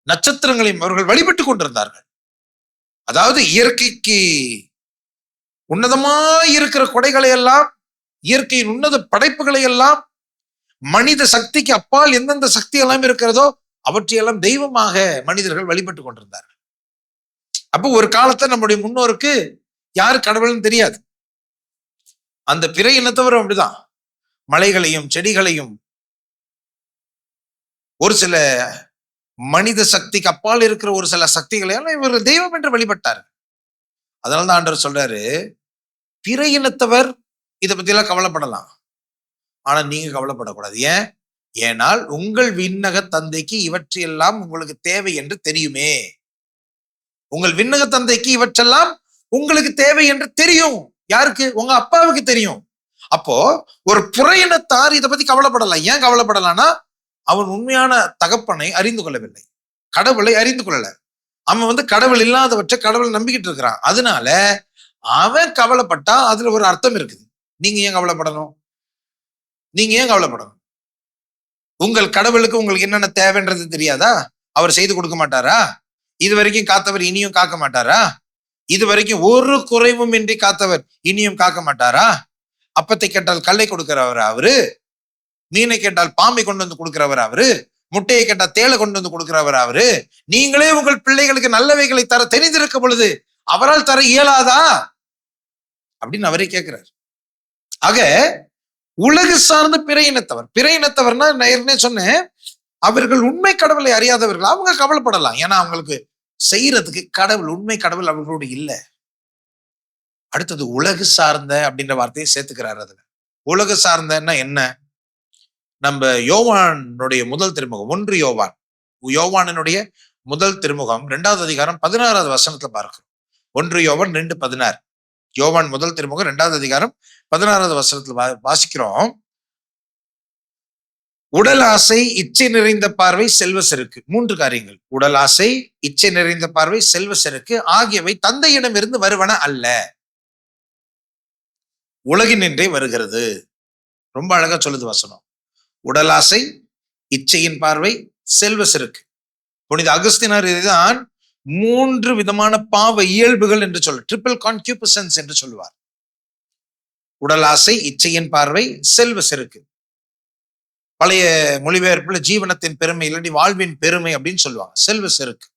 நட்சத்திரங்களையும் அவர்கள் வழிபட்டு கொண்டிருந்தார்கள். அதாவது இயற்கைக்கு உன்னதமாய் இருக்கிற கொடைகளை எல்லாம் இயற்கையின் உன்னத படைப்புகளை எல்லாம், மனித சக்திக்கு அப்பால் எந்தெந்த சக்தி எல்லாம் இருக்கிறதோ அவற்றையெல்லாம் தெய்வமாக மனிதர்கள் வழிபட்டு கொண்டிருந்தார்கள். அப்போ ஒரு காலத்துல நம்முடைய முன்னோருக்கு யாரு கடவுள்னு தெரியாது. அந்த பிற இனத்தவரும் அப்படிதான். மலைகளையும் செடிகளையும் ஒரு சில மனித சக்திக்கு அப்பால் இருக்கிற ஒரு சில சக்திகளையும் இவர் தெய்வம் என்று வழிபட்டார். அதனாலதான் ஆண்டவர் சொல்றாரு, பிற இனத்தவர் இதை பத்தி எல்லாம் கவலைப்படலாம், ஆனா நீங்க கவலைப்படக்கூடாது. ஏன்? ஏனால் உங்கள் விண்ணக தந்தைக்கு இவற்றையெல்லாம் உங்களுக்கு தேவை என்று தெரியுமே. உங்கள் விண்ணக தந்தைக்கு இவற்றெல்லாம் உங்களுக்கு தேவை என்று தெரியும். யாருக்கு? உங்க அப்பாவுக்கு தெரியும். அப்போ ஒரு புற இனத்தார் இதை பத்தி கவலைப்படலாம். ஏன் கவலைப்படலாம்னா, அவன் உண்மையான தகப்பனை அறிந்து கொள்ளவில்லை, கடவுளை அறிந்து கொள்ளல. அவன் கடவுள் இல்லாதவற்றை கடவுளை நம்பிக்கிட்டு இருக்கிறான். அதனால அவன் கவலைப்பட்டா அதுல ஒரு அர்த்தம் இருக்குது. நீங்க ஏன் கவலைப்படணும்? நீங்க ஏன் கவலைப்படணும்? உங்கள் கடவுளுக்கு உங்களுக்கு என்னென்ன தேவைன்றது தெரியாதா? அவர் செய்து கொடுக்க மாட்டாரா? இது வரைக்கும் காத்தவர் இனியும் காக்க மாட்டாரா? இது வரைக்கும் ஒரு குறைவும் இன்றி காத்தவர் இனியும் காக்க மாட்டாரா? அப்பத்தை கேட்டால் கல்லை கொடுக்கிறவர் அவரு, மீனை கேட்டால் பாம்பை கொண்டு வந்து கொடுக்கிறவர் அவரு, முட்டையை கேட்டால் தேளை கொண்டு வந்து கொடுக்கிறவர் அவரு. நீங்களே உங்கள் பிள்ளைகளுக்கு நல்லவைகளை தர தெரிந்திருக்க பொழுது அவரால் தர இயலாதா அப்படின்னு அவரே கேட்கிறார். ஆக உலகு சார்ந்த பிற இனத்தவர், பிற இனத்தவர்னா நான் ஏற்கனவே சொன்னேன், அவர்கள் உண்மை கடவுளை அறியாதவர்கள். அவங்க கவலைப்படலாம், ஏன்னா அவங்களுக்கு செய்யறதுக்கு கடவுள், உண்மை கடவுள் அவர்களோடு இல்லை. அடுத்தது உலகு சார்ந்த அப்படின்ற வார்த்தையை சேர்த்துக்கிறார். அதுல உலகு சார்ந்தன்னா என்ன? நம்ம யோவானுடைய முதல் திருமுகம், 1 யோவான், யோவானினுடைய முதல் திருமுகம் 2வது அதிகாரம் 16வது வசனத்துல பார்க்கிறோம். 1 யோவான் 2:16. யோவான் முதல் திருமுகம் 2வது அதிகாரம் 16வது வசனத்துல வாசிக்கிறோம். உடல் ஆசை, இச்சை நிறைந்த பார்வை, செல்வ செருக்கு. 3 காரியங்கள். உடல் ஆசை, இச்சை நிறைந்த பார்வை, செல்வ செருக்கு ஆகியவை தந்தையிடமிருந்து வருவன அல்ல, உலகினின்றே வருகிறது. ரொம்ப அழகா சொல்லுது வசனம். உடல் ஆசை, இச்சையின் பார்வை, செல்வ செருக்கு. புனித அகஸ்தினார் இதுதான் 3 விதமான பாவ இயல்புகள் என்று சொல்ல, ட்ரிபிள் கான்கியூபிசன்ஸ் என்று சொல்லுவார். உடல் ஆசை, இச்சையின் பார்வை, செல்வ செருக்கு. பழைய மொழிபெயர்ப்புல ஜீவனத்தின் பெருமை இல்லாட்டி வாழ்வின் பெருமை அப்படின்னு சொல்லுவாங்க. செல்வ செருக்கு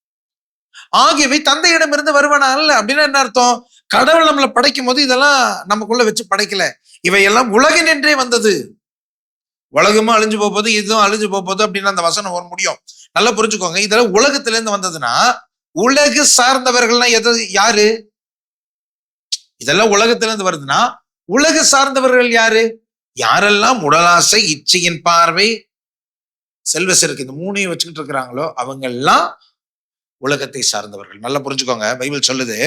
ஆகியவை தந்தையிடமிருந்து வருவன அல்ல. அப்படின்னா என்ன அர்த்தம்? கடவுள் நம்மளை படைக்கும் போது இதெல்லாம் நமக்குள்ள வச்சு படைக்கல, இவையெல்லாம் உலகினின்றே வந்தது. உலகமும் அழிஞ்சு போகுது, இதுவும் அழிஞ்சு போகுது அப்படின்னு அந்த வசனம் வர முடியும். நல்லா புரிஞ்சுக்கோங்க. இதெல்லாம் உலகத்திலிருந்து வந்ததுன்னா உலகு சார்ந்தவர்கள்னா யாரு? இதெல்லாம் உலகத்திலிருந்து வருதுன்னா உலகு சார்ந்தவர்கள் யாரு? யாரெல்லாம் உடலாசை, இச்சையின் பார்வை, செல்வ செருக்கு இந்த 3ஐயும் வச்சுக்கிட்டு இருக்கிறாங்களோ அவங்க எல்லாம் உலகத்தை சார்ந்தவர்கள். நல்லா புரிஞ்சுக்கோங்க. பைபிள் சொல்லுது,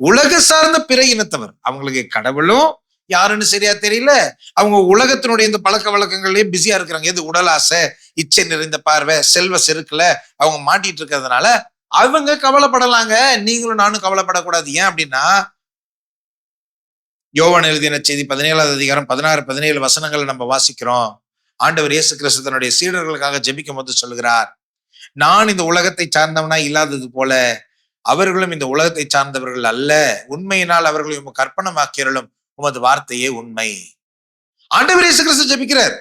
உலக சார்ந்த பிற இனத்தவர், அவங்களுக்கு கடவுளும் யாருன்னு சரியா தெரியல, அவங்க உலகத்தினுடைய இந்த பழக்க வழக்கங்கள்லயே பிஸியா இருக்கிறாங்க. எது? உடலாசை, இச்சை நிறைந்த பார்வை, செல்வ செருக்குல அவங்க மாட்டிட்டு இருக்கிறதுனால அவங்க கவலைப்படலாங்க. நீங்களும் நானும் கவலைப்படக்கூடாது. ஏன் அப்படின்னா, யோவான் எழுதின செய்தி 17வது அதிகாரம் 16-17 வசனங்களை நம்ம வாசிக்கிறோம். ஆண்டவர் இயேசு கிறிஸ்து தன்னுடைய சீடர்களுக்காக ஜெபிக்கும் போது சொல்லுகிறார், நான் இந்த உலகத்தை சார்ந்தவனா இல்லாதது போல அவர்களும் இந்த உலகத்தை சார்ந்தவர்கள் அல்ல, உண்மையினால் அவர்களை கற்பனமாக்கிறலும் உமது வார்த்தையே உண்மை. ஆண்டவர் இயேசு கிறிஸ்து ஜெபிக்கிறார்,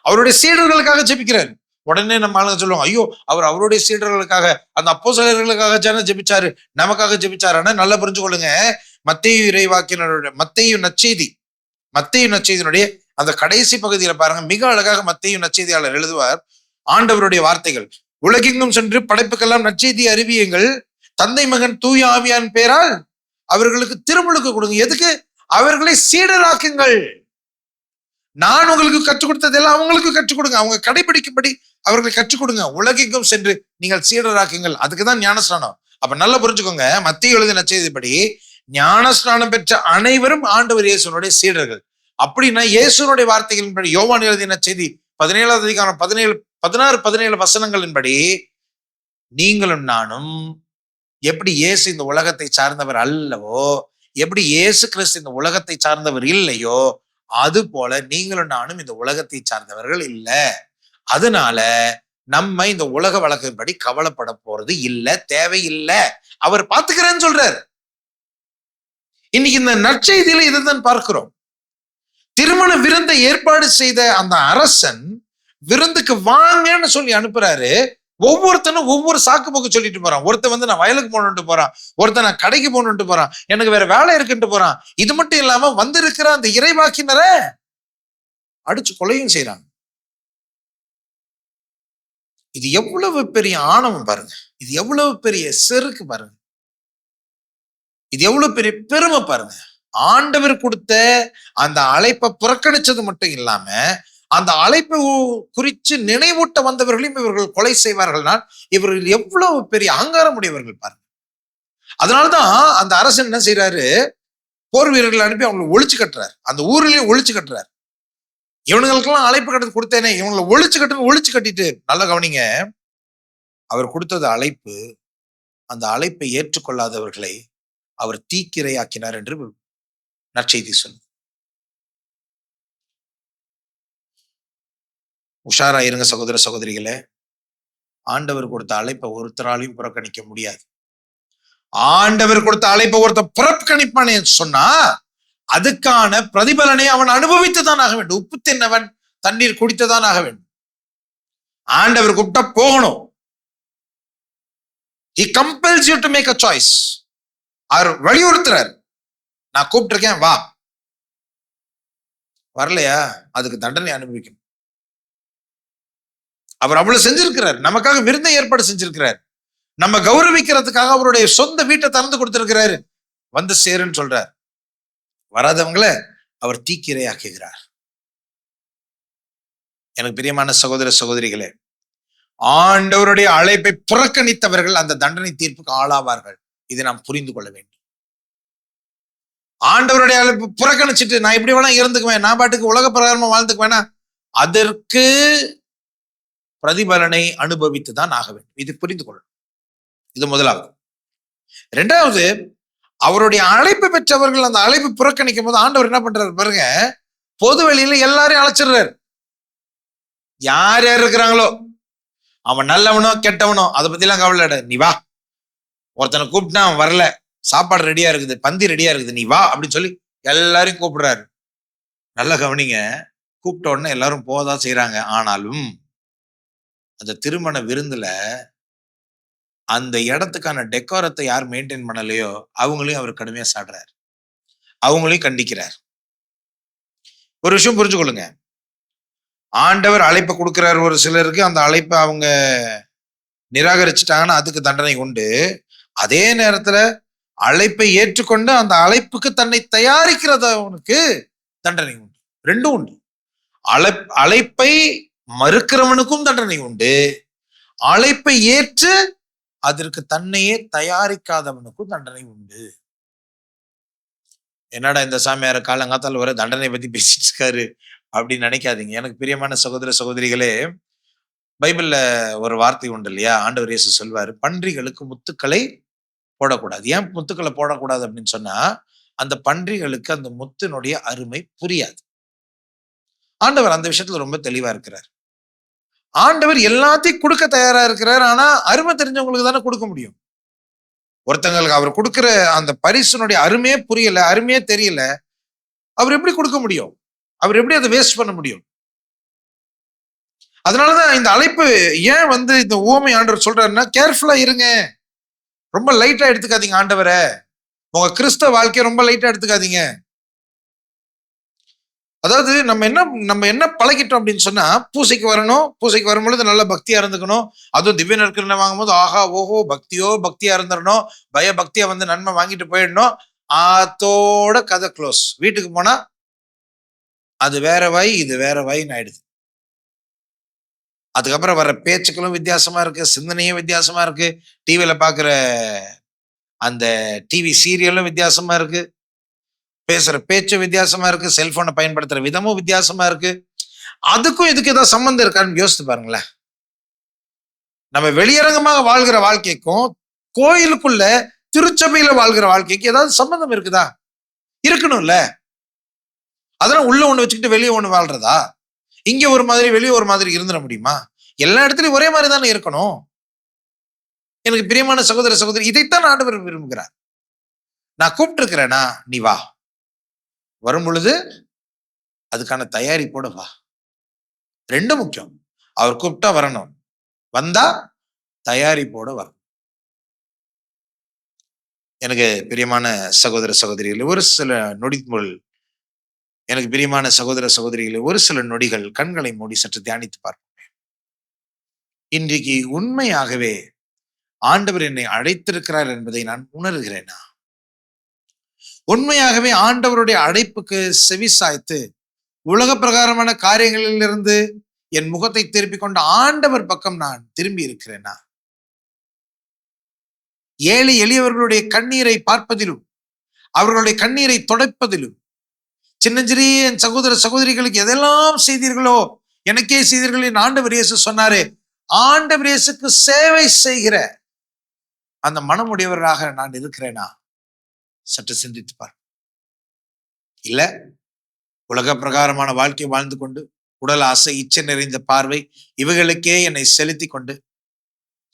அவருடைய சீடர்களுக்காக ஜெபிக்கிறார். உடனே நம்ம ஆளுங்க சொல்லுவாங்க, ஐயோ அவர் அவருடைய சீடர்களுக்காக, அந்த அப்போஸ்தலர்களுக்காக ஜெபிச்சாரு, நமக்காக ஜெபிச்சாருன்னா நல்லா புரிஞ்சு கொள்ளுங்க. மத்தேயு இறைவாக்கினருடைய மத்தேயு நற்செய்தியினுடைய அந்த கடைசி பகுதியில பாருங்க, மிக அழகாக மத்தேயு நற்செய்தியாளர் எழுதுவார். ஆண்டவருடைய வார்த்தைகள், உலகெங்கும் சென்று படைப்புக்கெல்லாம் நற்செய்தி அறிவியுங்கள், தந்தை மகன் தூய ஆவியான் பேரால் அவர்களுக்கு திருமுழுக்கு கொடுங்க. எதுக்கு? அவர்களை சீடராக்குங்கள். நான் உங்களுக்கு கற்றுக் கொடுத்ததெல்லாம் அவங்களுக்கு கற்றுக் கொடுங்க, அவங்க கடைபிடிக்கும்படி அவர்களை கற்றுக் கொடுங்க. உலகெங்கும் சென்று நீங்கள் சீடராக்குங்கள். அதுக்குதான் ஞானஸ்நானம். அப்ப நல்லா புரிஞ்சுக்கோங்க. மத்தேயு எழுதின நற்செய்திப்படி ஞானஸ்நானம் பெற்ற அனைவரும் ஆண்டவர் இயேசுனுடைய சீடர்கள். அப்படின்னா இயேசுனுடைய வார்த்தைகளின்படி யோவான் எழுதின செய்தி 17வது அதிகாரம் 16-17 வசனங்களின்படி நீங்களும் நானும் எப்படி இயேசு இந்த உலகத்தை சார்ந்தவர் அல்லவோ, எப்படி இயேசு கிறிஸ்து இந்த உலகத்தை சார்ந்தவர் இல்லையோ, அது போல நீங்களும் நானும் இந்த உலகத்தை சார்ந்தவர்கள் இல்லை. அதனால நம்ம இந்த உலக வழக்கின்படி கவலைப்பட போறது இல்லை, தேவையில்லை, அவர் பார்த்துக்கிறேன்னு சொல்றார். இன்னைக்கு இந்த நற்செய்தியில இதுதான் பார்க்கிறோம். திருமண விருந்தை ஏற்பாடு செய்த அந்த அரசன் விருந்துக்கு வாங்கன்னு சொல்லி அனுப்புறாரு. ஒவ்வொருத்தனும் ஒவ்வொரு சாக்கு போக்கு சொல்லிட்டு போறான். ஒருத்தன் நான் வயலுக்கு போகணுன்ட்டு போறான், ஒருத்தன் நான் கடைக்கு போகணுன்ட்டு போறான், எனக்கு வேற வேலை இருக்குன்ட்டு போறான். இது மட்டும் இல்லாம வந்திருக்கிற அந்த இறைவாக்கினரை அடிச்சு கொலையும் செய்யறாங்க. இது எவ்வளவு பெரிய ஆணவம் பாருங்க, இது எவ்வளவு பெரிய செருக்கு பாருங்க, இது எவ்வளவு பெரிய பெருமை பாருங்க. ஆண்டவர் கொடுத்த அந்த அழைப்பை புறக்கணிச்சது மட்டும் இல்லாம அந்த அழைப்பை குறித்து நினைவூட்ட வந்தவர்களையும் இவர்கள் கொலை செய்வார்கள்னால் இவர்கள் எவ்வளவு பெரிய அகங்காரம் உடையவர்கள் பாருங்க. அதனாலதான் அந்த அரசன் என்ன செய்யறாரு, போர் வீரர்கள் அனுப்பி அவங்களை ஒழிச்சு கட்டுறாரு, அந்த ஊர்லயும் ஒழிச்சு கட்டுறாரு. இவனுங்களுக்கெல்லாம் அழைப்பு கட்டது கொடுத்தேனே, இவங்களை ஒழிச்சு கட்டிட்டு, நல்ல கவனிங்க, அவர் கொடுத்தது அழைப்பு. அந்த அழைப்பை ஏற்றுக்கொள்ளாதவர்களை அவர் தீக்கிரையாக்கினார் என்று நற்செய்தி சொல்லுது. உஷாரா இருங்க சகோதர சகோதரிகளே. ஆண்டவர் கொடுத்த அழைப்பை ஒருத்தராலையும் புறக்கணிக்க முடியாது. ஆண்டவர் கொடுத்த அழைப்பை ஒருத்தர் புறக்கணிப்பானே சொன்னா அதுக்கான பிரதிபலனை அவன் அனுபவித்துதான் ஆக வேண்டும். உப்பு தின்னவன் தண்ணீர் குடித்துதான் ஆக வேண்டும். ஆண்டவர் கூப்பிட்டா போகணும். He compels you to make a choice. அவர் வலியுறுத்துறார், நான் கூப்பிட்டிருக்கேன் வா. வரலையா அதுக்கு தண்டனை அனுபவிக்கணும். அவர் அவ்வளவு செஞ்சிருக்கிறார், நமக்காக விருந்தை ஏற்பாடு செஞ்சிருக்கிறார், நம்ம கௌரவிக்கிறதுக்காக அவருடைய சொந்த வீட்டை திறந்து கொடுத்திருக்கிறாரு. வந்து சேருன்னு சொல்றார். வராதவங்களை அவர் தீக்கிரையாக்குகிறார். எனக்கு பிரியமான சகோதர சகோதரிகளே, ஆண்டவருடைய அழைப்பை புறக்கணித்தவர்கள் அந்த தண்டனை தீர்ப்புக்கு ஆளாவார்கள். இதை நாம் புரிந்து கொள்ள வேண்டும். ஆண்டவருடைய அழைப்பு புறக்கணிச்சுட்டு நான் இப்படி வேணா இருந்துக்குவேன், நான் பாட்டுக்கு உலக பிரகாரமா வாழ்ந்துக்குவேனா, அதற்கு பிரதிபலனை அனுபவித்துதான் ஆக வேண்டும். இது புரிந்து கொள்ளணும். இது முதலாவது. இரண்டாவது, அவருடைய அழைப்பு பெற்றவர்கள் அந்த அழைப்பு புறக்கணிக்கும் போது ஆண்டவர் என்ன பண்றாரு பாருங்க, பொது வெளியில எல்லாரையும் அழைச்சிடுறாரு. யார் யார் இருக்கிறாங்களோ, அவன் நல்லவனோ கெட்டவனோ அதை பத்தி எல்லாம் கவலை, நீ வா. ஒருத்தனை கூப்பிட்டா அவன் வரல, சாப்பாடு ரெடியா இருக்குது, பந்தி ரெடியா இருக்குது, நீ வா அப்படின்னு சொல்லி எல்லாரையும் கூப்பிடுறாரு. நல்ல கவனிங்க, கூப்பிட்ட உடனே எல்லாரும் போதான் செய்யறாங்க. ஆனாலும் அந்த திருமண விருந்துல அந்த இடத்துக்கான டெக்கோரத்தை யார் மெயின்டைன் பண்ணலையோ அவங்களையும் அவர் கடுமையா சாடுறார், அவங்களையும் கண்டிக்கிறார். ஒரு விஷயம் புரிஞ்சு கொள்ளுங்க, ஆண்டவர் அழைப்பை கொடுக்கிறார் ஒரு சிலருக்கு, அந்த அழைப்பை அவங்க நிராகரிச்சுட்டாங்கன்னா அதுக்கு தண்டனை உண்டு. அதே நேரத்துல அழைப்பை ஏற்றுக்கொண்டு அந்த அழைப்புக்கு தன்னை தயாரிக்கிறவனுக்கு தண்டனை உண்டு. ரெண்டும் உண்டு. அழைப்பை மறுக்கிறவனுக்கும் தண்டனை உண்டு, அழைப்பை ஏற்று அதற்கு தன்னையே தயாரிக்காதவனுக்கும் தண்டனை உண்டு. என்னடா இந்த சாமியார காலங்காத்தால் வர தண்டனை பத்தி பேசிட்டு இருக்காரு அப்படின்னு நினைக்காதீங்க. எனக்கு பிரியமான சகோதர சகோதரிகளே, பைபிள்ல ஒரு வார்த்தை உண்டு இல்லையா, ஆண்டவர் இயேசு சொல்வாரு, பன்றிகளுக்கு முத்துக்களை போடக்கூடாது. ஏன் முத்துக்களை போடக்கூடாது அப்படின்னு சொன்னா, அந்த பன்றிகளுக்கு அந்த முத்தினுடைய அருமை புரியாது. ஆண்டவர் அந்த விஷயத்துல ரொம்ப தெளிவா இருக்கிறார். ஆண்டவர் எல்லாத்தையும் கொடுக்க தயாரா இருக்கிறார். ஆனா அருமை தெரிஞ்சவங்களுக்கு தானே கொடுக்க முடியும். ஒருத்தங்களுக்கு அவர் கொடுக்கிற அந்த பரிசுனுடைய அருமையே புரியல, அருமையே தெரியல, அவர் எப்படி கொடுக்க முடியும்? அவர் எப்படி அதை வேஸ்ட் பண்ண முடியும்? அதனாலதான் இந்த அழைப்பு ஏன் இந்த உவமை ஆண்டவர் சொல்றாருன்னா, கேர்ஃபுல்லா இருங்க, ரொம்ப லைட்டா எடுத்துக்காதீங்க ஆண்டவரை. உங்க கிறிஸ்தவ வாழ்க்கையை ரொம்ப லைட்டா எடுத்துக்காதீங்க. அதாவது நம்ம என்ன பழகிட்டோம் அப்படின்னு சொன்னா, பூசைக்கு வரணும், பூசைக்கு வரும்பொழுது நல்ல பக்தியா இருந்துக்கணும், அதுவும் திவ்ய நற்கருணை வாங்கும் போது ஆஹா ஓஹோ பக்தியா இருந்துடணும், பய பக்தியா நன்மை வாங்கிட்டு போயிடணும், அதோட கதை க்ளோஸ். வீட்டுக்கு போனா அது வேற வாய் இது வேற வாயின்னு ஆயிடுது. அதுக்கப்புறம் வர்ற பேச்சுக்களும் வித்தியாசமா இருக்கு, சிந்தனையும் வித்தியாசமா இருக்கு, டிவியில பாக்குற அந்த டிவி சீரியலும் வித்தியாசமா இருக்கு, பேசுற பேச்சும் வித்தியாசமா இருக்கு, செல்போனை பயன்படுத்துற விதமும் வித்தியாசமா இருக்கு. அதுக்கும் இதுக்கு ஏதாவது சம்பந்தம் இருக்கான்னு யோசித்து பாருங்களேன். நம்ம வெளியரங்கமாக வாழ்கிற வாழ்க்கைக்கும் கோயிலுக்குள்ள திருச்சபையில வாழ்கிற வாழ்க்கைக்கு ஏதாவது சம்பந்தம் இருக்குதா? இருக்கணும்ல. அதெல்லாம் உள்ள ஒண்ணு வச்சுக்கிட்டு வெளியே ஒண்ணு வாழ்றதா? இங்க ஒரு மாதிரி வெளியே ஒரு மாதிரி இருந்துட முடியுமா? எல்லா இடத்துலயும் ஒரே மாதிரி தானே இருக்கணும். எனக்கு பிரியமான சகோதர சகோதரி, இதைத்தான் ஆண்டவர் விரும்புகிறார். நான் கூப்பிட்டு இருக்கிறேனா, நீ வா. வரும் பொழுது அதுக்கான தயாரிப்போட வா. ரெண்டு முக்கியம். அவர் கூப்பிட்டா வரணும், வந்தா தயாரிப்போட வரணும். எனக்கு பிரியமான சகோதர சகோதரிகள், ஒரு சில நொடிகள், எனக்கு பிரியமான சகோதர சகோதரிகளை ஒரு சில நொடிகள் கண்களை மூடி சற்று தியானித்து பார்ப்போம். இன்றைக்கு உண்மையாகவே ஆண்டவர் என்னை அழைத்திருக்கிறார் என்பதை நான் உணர்கிறேனா? உண்மையாகவே ஆண்டவருடைய அழைப்புக்கு செவி சாய்த்து உலக பிரகாரமான காரியங்களிலிருந்து என் முகத்தை திருப்பிக் கொண்ட ஆண்டவர் பக்கம் நான் திரும்பி இருக்கிறேனா? ஏழை எளியவர்களுடைய கண்ணீரை பார்ப்பதிலும் அவர்களுடைய கண்ணீரை துடைப்பதிலும், சின்னஞ்சிறிய என் சகோதர சகோதரிகளுக்கு எதெல்லாம் செய்தீர்களோ எனக்கே செய்தீர்கள் என் ஆண்டவர் இயேசு சொன்னாரே, ஆண்டவர் இயேசுக்கு சேவை செய்கிற அந்த மனமுடையவராக நான் இருக்கிறேனா? சற்று சிந்தித்து பார். இல்ல உலக பிரகாரமான வாழ்க்கை வாழ்ந்து கொண்டு உடல் ஆசை, இச்சை நிறைந்த பார்வை இவைகளுக்கே என்னை செலுத்தி கொண்டு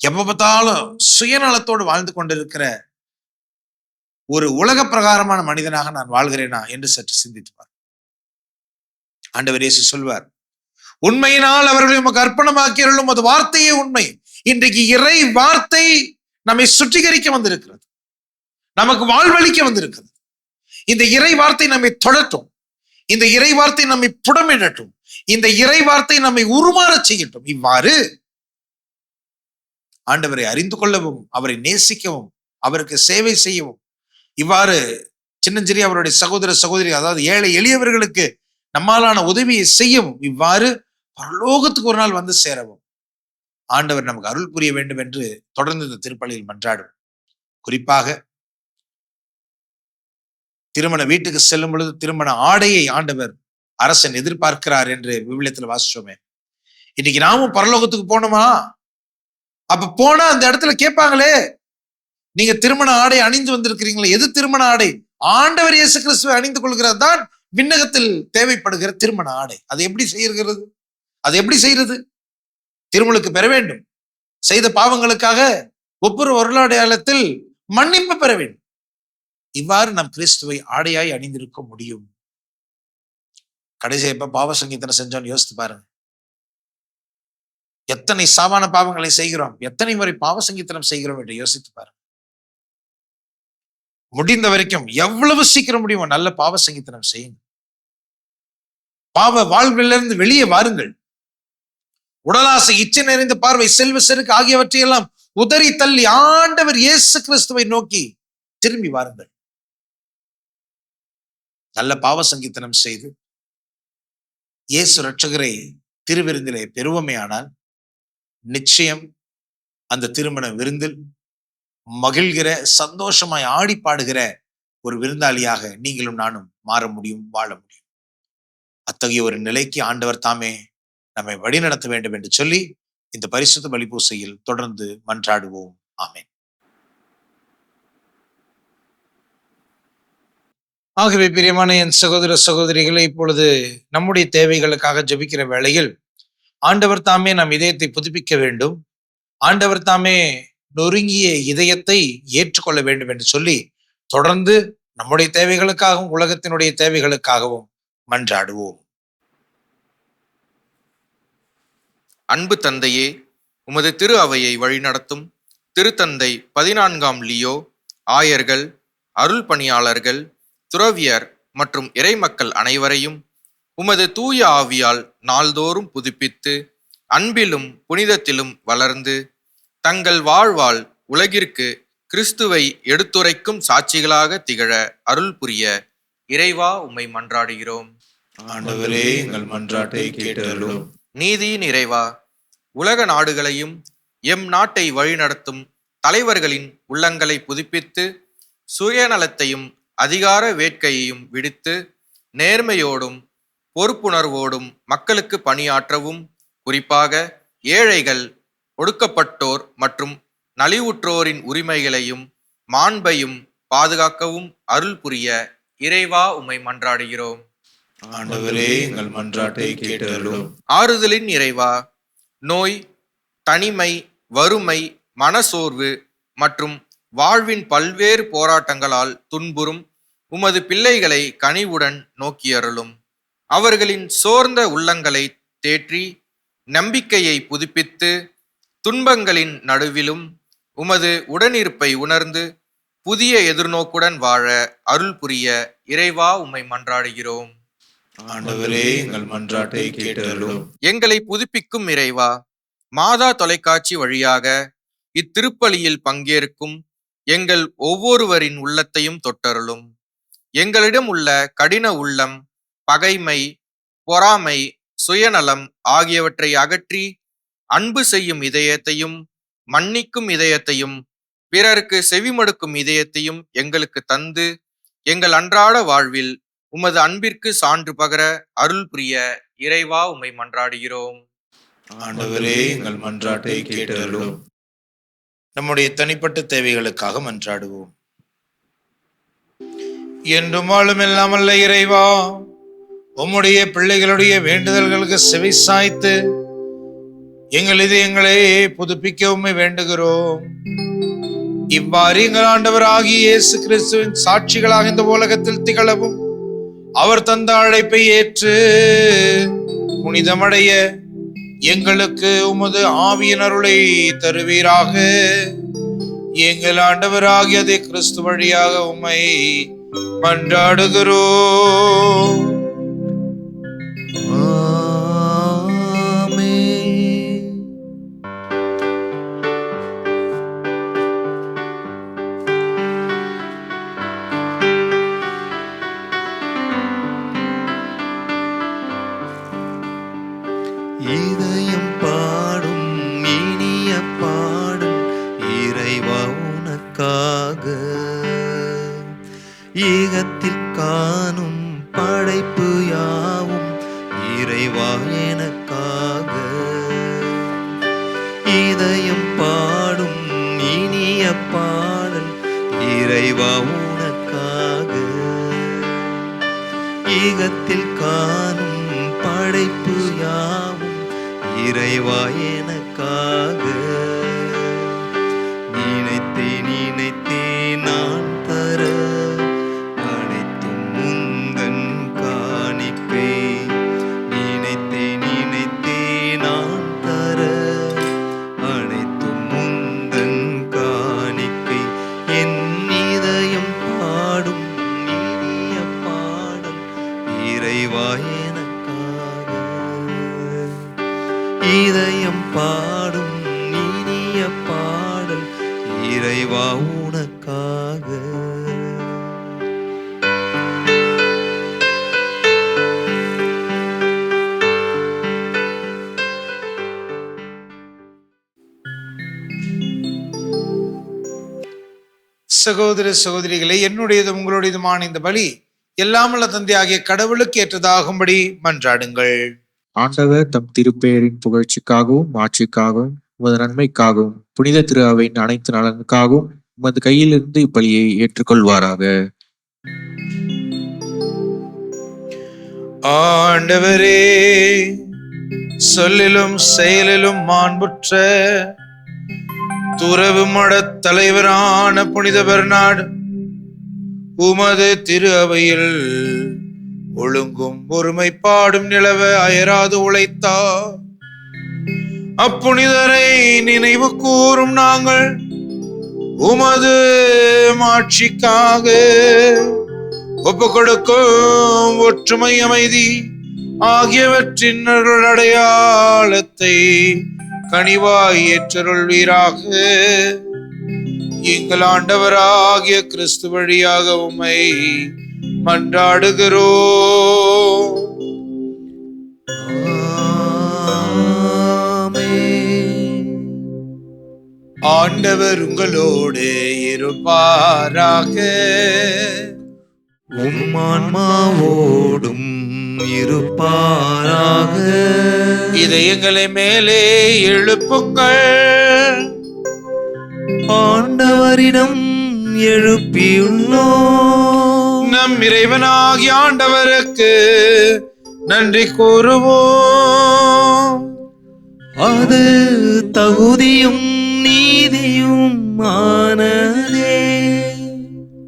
எப்ப பார்த்தாலும் சுயநலத்தோடு வாழ்ந்து கொண்டிருக்கிற ஒரு உலக பிரகாரமான மனிதனாக நான் வாழ்கிறேனா என்று சற்று சிந்தித்துப்பார். ஆண்டவர் இயேசு சொல்வார், உண்மையினால் அவர்களை உமக்கு அர்ப்பணமாக்கியவர்களும் அது வார்த்தையே உண்மை. இன்றைக்கு இறை வார்த்தை நம்மை சுத்திகரிக்க வந்திருக்கிறது, நமக்கு வாழ்வளிக்க வந்திருக்கிறது. இந்த இறை வார்த்தை நம்மை தொடட்டும், இந்த இறை வார்த்தை நம்மை புடமிடட்டும், இந்த இறை வார்த்தை நம்மை உருமாற செய்யட்டும். இவ்வாறு ஆண்டவரை அறிந்து கொள்ளவும், அவரை நேசிக்கவும், அவருக்கு சேவை செய்யவும், இவ்வாறு சின்னஞ்சிறிய அவருடைய சகோதர சகோதரி, அதாவது ஏழை எளியவர்களுக்கு நம்மாலான உதவியை செய்யவும், இவ்வாறு பரலோகத்துக்கு ஒரு நாள் வந்து சேரவும் ஆண்டவர் நமக்கு அருள் புரிய வேண்டும் என்று தொடர்ந்து இந்த திருப்பலியில் மன்றாடும். குறிப்பாக திருமண வீட்டுக்கு செல்லும் பொழுது திருமண ஆடையை ஆண்டவர் அரசன் எதிர்பார்க்கிறார் என்று விவிலியத்தில் வாசிச்சோமே. இன்னைக்கு நாமும் பரலோகத்துக்கு போனோமா? அப்ப போனா அந்த இடத்துல கேட்பாங்களே, நீங்க திருமண ஆடை அணிந்து வந்திருக்கிறீங்களே, எது திருமண ஆடை? ஆண்டவர் இயேசு கிறிஸ்துவை அணிந்து கொள்கிறது தான் விண்ணகத்தில் தேவைப்படுகிற திருமண ஆடை. அது எப்படி செய்கிறது? அது எப்படி செய்யறது? திருமலுக்கு பெற வேண்டும், செய்த பாவங்களுக்காக ஒவ்வொரு அடையாளத்தில் மன்னிப்பு பெற வேண்டும். இவ்வாறு நம் கிறிஸ்துவை ஆடையாய் அணிந்திருக்க முடியும். கடைசி எப்ப பாவ சங்கீதனம் செஞ்சோன்னு யோசித்து பாருங்க. எத்தனை சாவான பாவங்களை செய்கிறோம், எத்தனை முறை பாவ சங்கீதனம் செய்கிறோம் என்று யோசித்து பாருங்க. முடிந்த வரைக்கும் எவ்வளவு சீக்கிரம் முடியுமோ நல்ல பாவ சங்கீதனம் செய்யுங்க. பாவ வாழ்விலிருந்து வெளியே வாருங்கள். உடலாசை, இச்சை நிறைந்த பார்வை, செல்வ செருக்கு ஆகியவற்றையெல்லாம் உதறி தள்ளி ஆண்டவர் இயேசு கிறிஸ்துவை நோக்கி திரும்பி வாருங்கள். நல்ல பாவ சங்கீதனம் செய்து இயேசு இரட்சகரை திருவிருந்திலே பெறுவோமேயானால் நிச்சயம் அந்த திருமண விருந்தில் மகிழ்கிற, சந்தோஷமாய் ஆடி பாடுகிற ஒரு விருந்தாளியாக நீங்களும் நானும் மாற முடியும், வாழ முடியும். அத்தகைய ஒரு நிலைக்கு ஆண்டவர் தாமே நம்மை வழிநடத்த வேண்டும் என்று சொல்லி இந்த பரிசுத்த பலிபூசையில் தொடர்ந்து மன்றாடுவோம். ஆமென். ஆகவே பிரியமான என் சகோதர சகோதரிகளை, இப்பொழுது நம்முடைய தேவைகளுக்காக ஜெபிக்கிற வேளையில் ஆண்டவர் தாமே நம் இதயத்தை புதுப்பிக்க வேண்டும், ஆண்டவர் தாமே நொறுங்கிய இதயத்தை ஏற்றுக்கொள்ள வேண்டும் என்று சொல்லி தொடர்ந்து நம்முடைய தேவைகளுக்காகவும் உலகத்தினுடைய தேவைகளுக்காகவும் மன்றாடுவோம். அன்பு தந்தையே, உமது திரு அவையை வழிநடத்தும் திருத்தந்தை 14ஆம் லியோ, ஆயர்கள், அருள் பணியாளர்கள், துறவியர் மற்றும் இறைமக்கள் அனைவரையும் உமது தூய ஆவியால் நாள்தோறும் புதுப்பித்து அன்பிலும் புனிதத்திலும் வளர்ந்து தங்கள் வாழ்வால் உலகிற்கு கிறிஸ்துவை எடுத்துரைக்கும் சாட்சிகளாக திகழ அருள் புரிய இறைவா உம்மை மன்றாடுகிறோம். ஆண்டவரே, எங்கள் மன்றாட்டை கேட்டருளும். நீதியின் இறைவா, உலக நாடுகளையும் எம் நாட்டை வழிநடத்தும் தலைவர்களின் உள்ளங்களை புதுப்பித்து சுயநலத்தையும் அதிகார வேட்கையையும் விடுத்து நேர்மையோடும் பொறுப்புணர்வோடும் மக்களுக்கு பணியாற்றவும், குறிப்பாக ஏழைகள், ஒடுக்கப்பட்டோர் மற்றும் நலிவுற்றோரின் உரிமைகளையும் மாண்பையும் பாதுகாக்கவும் அருள் புரிய இறைவா உம்மை மன்றாடுகிறோம். ஆண்டவரே, எங்கள் மன்றாட்டை கேட்டருளும். ஆறுதலின் இறைவா, நோய், தனிமை, வறுமை, மனசோர்வு மற்றும் வாழ்வின் பல்வேறு போராட்டங்களால் துன்புறும் உமது பிள்ளைகளை கனிவுடன் நோக்கியருளும். அவர்களின் சோர்ந்த உள்ளங்களை தேற்றி நம்பிக்கையை புதுப்பித்து துன்பங்களின் நடுவிலும் உமது உடனிருப்பை உணர்ந்து புதிய எதிர்நோக்குடன் வாழ அருள் புரிய இறைவா உம்மை மன்றாடுகிறோம். ஆண்டவரே, எங்கள் மன்றாட்டை கேட்டருளும். எங்களை புதுப்பிக்கும் இறைவா, மாதா தொலைக்காட்சி வழியாக இத்திருப்பலியில் பங்கேற்கும் எங்கள் ஒவ்வொருவரின் உள்ளத்தையும் தொட்டருளும். எங்களிடம் உள்ள கடின உள்ளம், பகைமை, பொறாமை, சுயநலம் ஆகியவற்றை அகற்றி அன்பு செய்யும் இதயத்தையும் மன்னிக்கும் இதயத்தையும் பிறருக்கு செவிமடுக்கும் இதயத்தையும் எங்களுக்கு தந்து எங்கள் அன்றாட வாழ்வில் உமது அன்பிற்கு சான்று பகர அருள் புரிய இறைவா உம்மை மன்றாடுகிறோம். ஆண்டவரே, எங்கள் மன்றாட்டை கேட்டருளும். நம்முடைய தனிப்பட்ட தேவைகளுக்காக மன்றாடுவோம். என்றும் வாழும் எல்லாம் அல்ல இறைவா, உம்முடைய பிள்ளைகளுடைய வேண்டுதல்களுக்கு செவி சாய்த்து எங்கள் இதயங்களை புதுப்பிக்க உம்மை வேண்டுகிறோம். இவ்வாறு எங்கள் ஆண்டவராகிய இயேசு கிறிஸ்துவின் சாட்சிகளாக இந்த உலகத்தில் திகழவும் அவர் தந்த அழைப்பை ஏற்று புனிதமடைய எங்களுக்கு உமது ஆவியின் அருளை தருவீராக. எங்கள் ஆண்டவராகிய அதே கிறிஸ்து வழியாக உம்மை மன்றாடுகிறோம். இதயம் பாடும் இனிய பாடும் இறைவா உனக்காக, ஈகத்தில் காணும் படைப்பு யாவும் இறைவா எனக்காக. இதயம் பாடும் இனிய பாடல் இறைவா உனக்காக, ஈகத்தில் காணும் படைப்பு யாவும் இறைவா எனக்காக. நினைத்தேன் நான் தர அனைத்தும் முந்தன் காணிக்கை. நினைத்தேன் நான் தர அனைத்தும் முந்தன் காணிக்கை. என் இதயம் பாடும் இனிய பாடல் இறைவா எனக்காக. இதயம் பாடும் இனிய பாடல் இறைவா உனக்காக. சகோதர சகோதரிகளே, என்னுடையது உங்களுடையதுமான இந்த பலி எல்லாமல்ல தந்தை ஆகிய கடவுளுக்கு ஏற்றதாகும்படி மன்றாடுங்கள். ஆண்டவர் தம் திருப்பெயரின் புகழ்ச்சிக்காகவும் ஆட்சிக்காகவும் உமது நன்மைக்காகவும் புனித திரு அவையின் அனைத்து நலனுக்காகவும் உமது கையிலிருந்து இப்பலியை ஏற்றுக்கொள்வாராக. ஆண்டவரே, சொல்லிலும் செயலிலும் மாண்புற்ற துறவு மடத் தலைவரான புனித பெர்னார்டு உமது திரு அவையில் ஒழுங்கும் ஒருமைப்பாடும் நிலவ அயராது உழைத்தார். அப்புனிதரை நினைவு கூறும் நாங்கள் உமது மாட்சிக்காக ஒப்பு கொடுக்கும் ஒற்றுமை, அமைதி ஆகியவற்றின் அடையாளத்தை கனிவாய் ஏற்றருள்வீராக. எங்கள் ஆண்டவராகிய கிறிஸ்து வழியாக உம்மை மன்றாடுகிறோம். ஆண்டவர் உங்களோடு இருப்பாராக. உம்மான்மாவோடும் இருப்பாராக. இதயங்களை மேலே எழுப்புங்கள். ஆண்டவரிடம் எழுப்பியுள்ளோம். நம் இறைவனாகிய ஆண்டவருக்கு நன்றி கூறுவோம். அது தகுதியும் நீதியும் ஆனதே.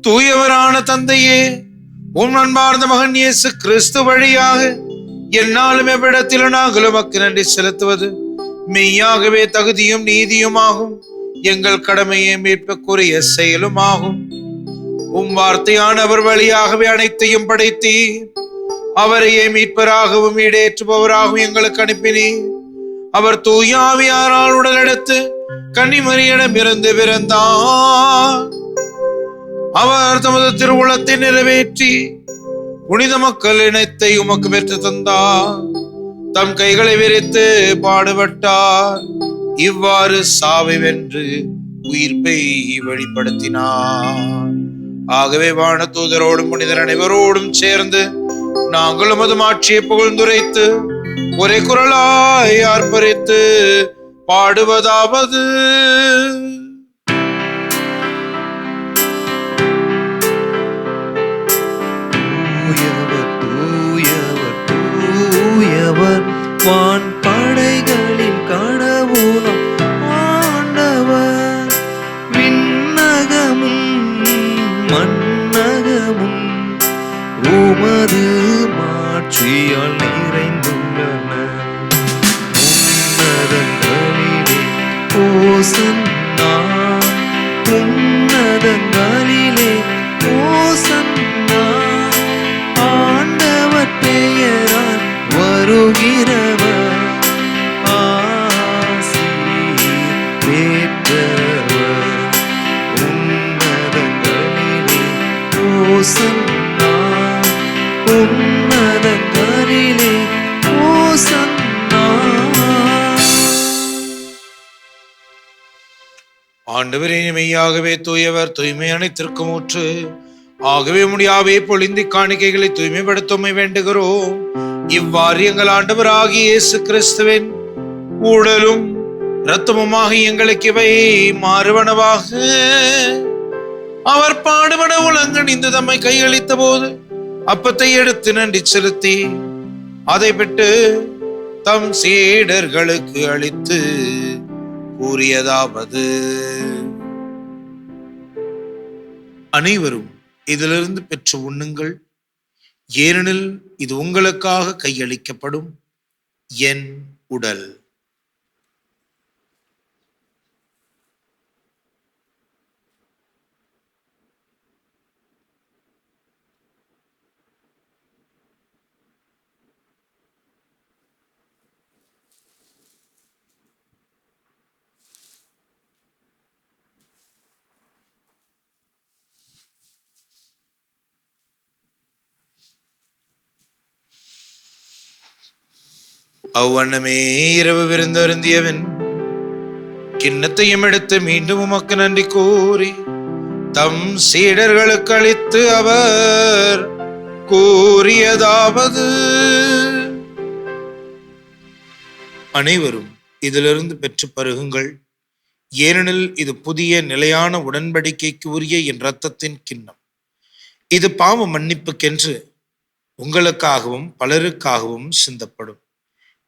தூயவரான தந்தையே, உம் அன்பார்ந்த மகன் இயேசு கிறிஸ்து வழியாக என்னாலும் எவ்விடத்திலும் நாங்கள் உமக்கு நன்றி செலுத்துவது மெய்யாகவே தகுதியும் நீதியுமாகும். எங்கள் கடமையை மீட்புக்குரிய செயலுமாகும். வார்த்தையானவர் வழியாகவே அனைத்தையும் படைத்தீர். அவரையே மீட்பராகவும் ஈடேற்றுபவராகவும் எங்களுக்கு அனுப்பினீர். அவர் தூய ஆவியாரால் உடலெடுத்து கன்னிமரியிடம் இருந்து பிறந்தார். அவர் தமது திருவுளத்தை நிறைவேற்றி புனித மக்கள் இனத்தை உமக்கு பெற்று தந்தார். தம் கைகளை விரித்து பாடுபட்டார். இவ்வாறு சாவை வென்று உயிர்ப்பை வெளிப்படுத்தினார். ஆகவே வான தூதரோடும் புனிதர் அனைவரோடும் சேர்ந்து நாங்கள் உமது மாட்சியை புகழ்ந்துரைத்து ஒரே குரலாய் ஆர்ப்பரித்து பாடுவதாவது: தூயவர் வான் படைகளின் கடவுளாம் ஆண்டவர். விண்ணகமும் மண்ணகமும் உமது மாட்சியால் நிறைந்துள்ளன. உன்னதங்களிலே ஓசன்னா, உன்னதங்களிலே ஓசன்னா. ஆண்டவர் பெயரால் வருகிறவர் ஆசீர் பெற்றவர். உன்னதங்களிலே ஓசன்னா, உன்னதங்களிலே ஓசன்னா. ஆண்டவரே, மெய்யாகவே தூயவர், தூய்மை அனைத்திற்கும் ஊற்று. ஆகவே முடியாவே பொழிந்தி காணிக்கைகளை தூய்மைப்படுத்த வேண்டுகிறோம். இவ்வாறு எங்கள் ஆண்டவராகிய இயேசு கிறிஸ்துவின் உடலும் இரத்தமுமாக எங்களுக்கு இவை மாறுவனவாக. அவர் பாடுபட உலங்கணிந்து தம்மை கையளித்த போது அப்பத்தை எடுத்து நன்றி செலுத்தி அதை விட்டு தம் சீடர்களுக்கு அளித்து கூறியதாவது: அனைவரும் இதிலிருந்து பெற்று உண்ணுங்கள். ஏனெனில் இது உங்களுக்காக கையளிக்கப்படும் என் உடல். அவ்வண்ணமே இரவு விருந்தருந்தியவன் கிண்ணத்தையும் எடுத்து மீண்டும் உமக்கு நன்றி கூறி தம் சீடர்களுக்கு அளித்து அவர் கூறியதாவது: அனைவரும் இதிலிருந்து பெற்று பருகுங்கள். ஏனெனில் இது புதிய நிலையான உடன்படிக்கைக்கு உரிய என் இரத்தத்தின் கிண்ணம். இது பாவ மன்னிப்புக்கென்று உங்களுக்காகவும் பலருக்காகவும் சிந்தப்படும்.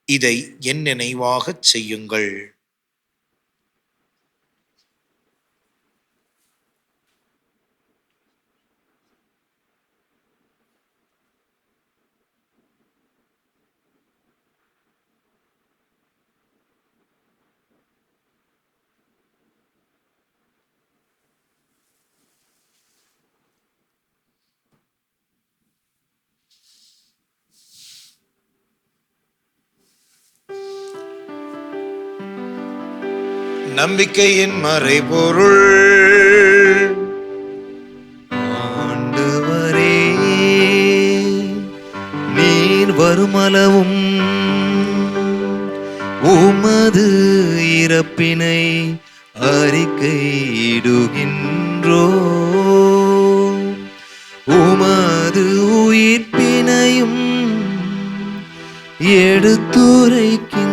இதை என் நினைவாகச் செய்யுங்கள். நம்பிக்கையின் மறைபொருள். ஆண்டவரே, நீர் வருமளவும் உமது இறப்பினை அறிக்கையிடுகின்றோ, உமது உயிர்ப்பினையும் எடுத்துரைக்கின்றோ.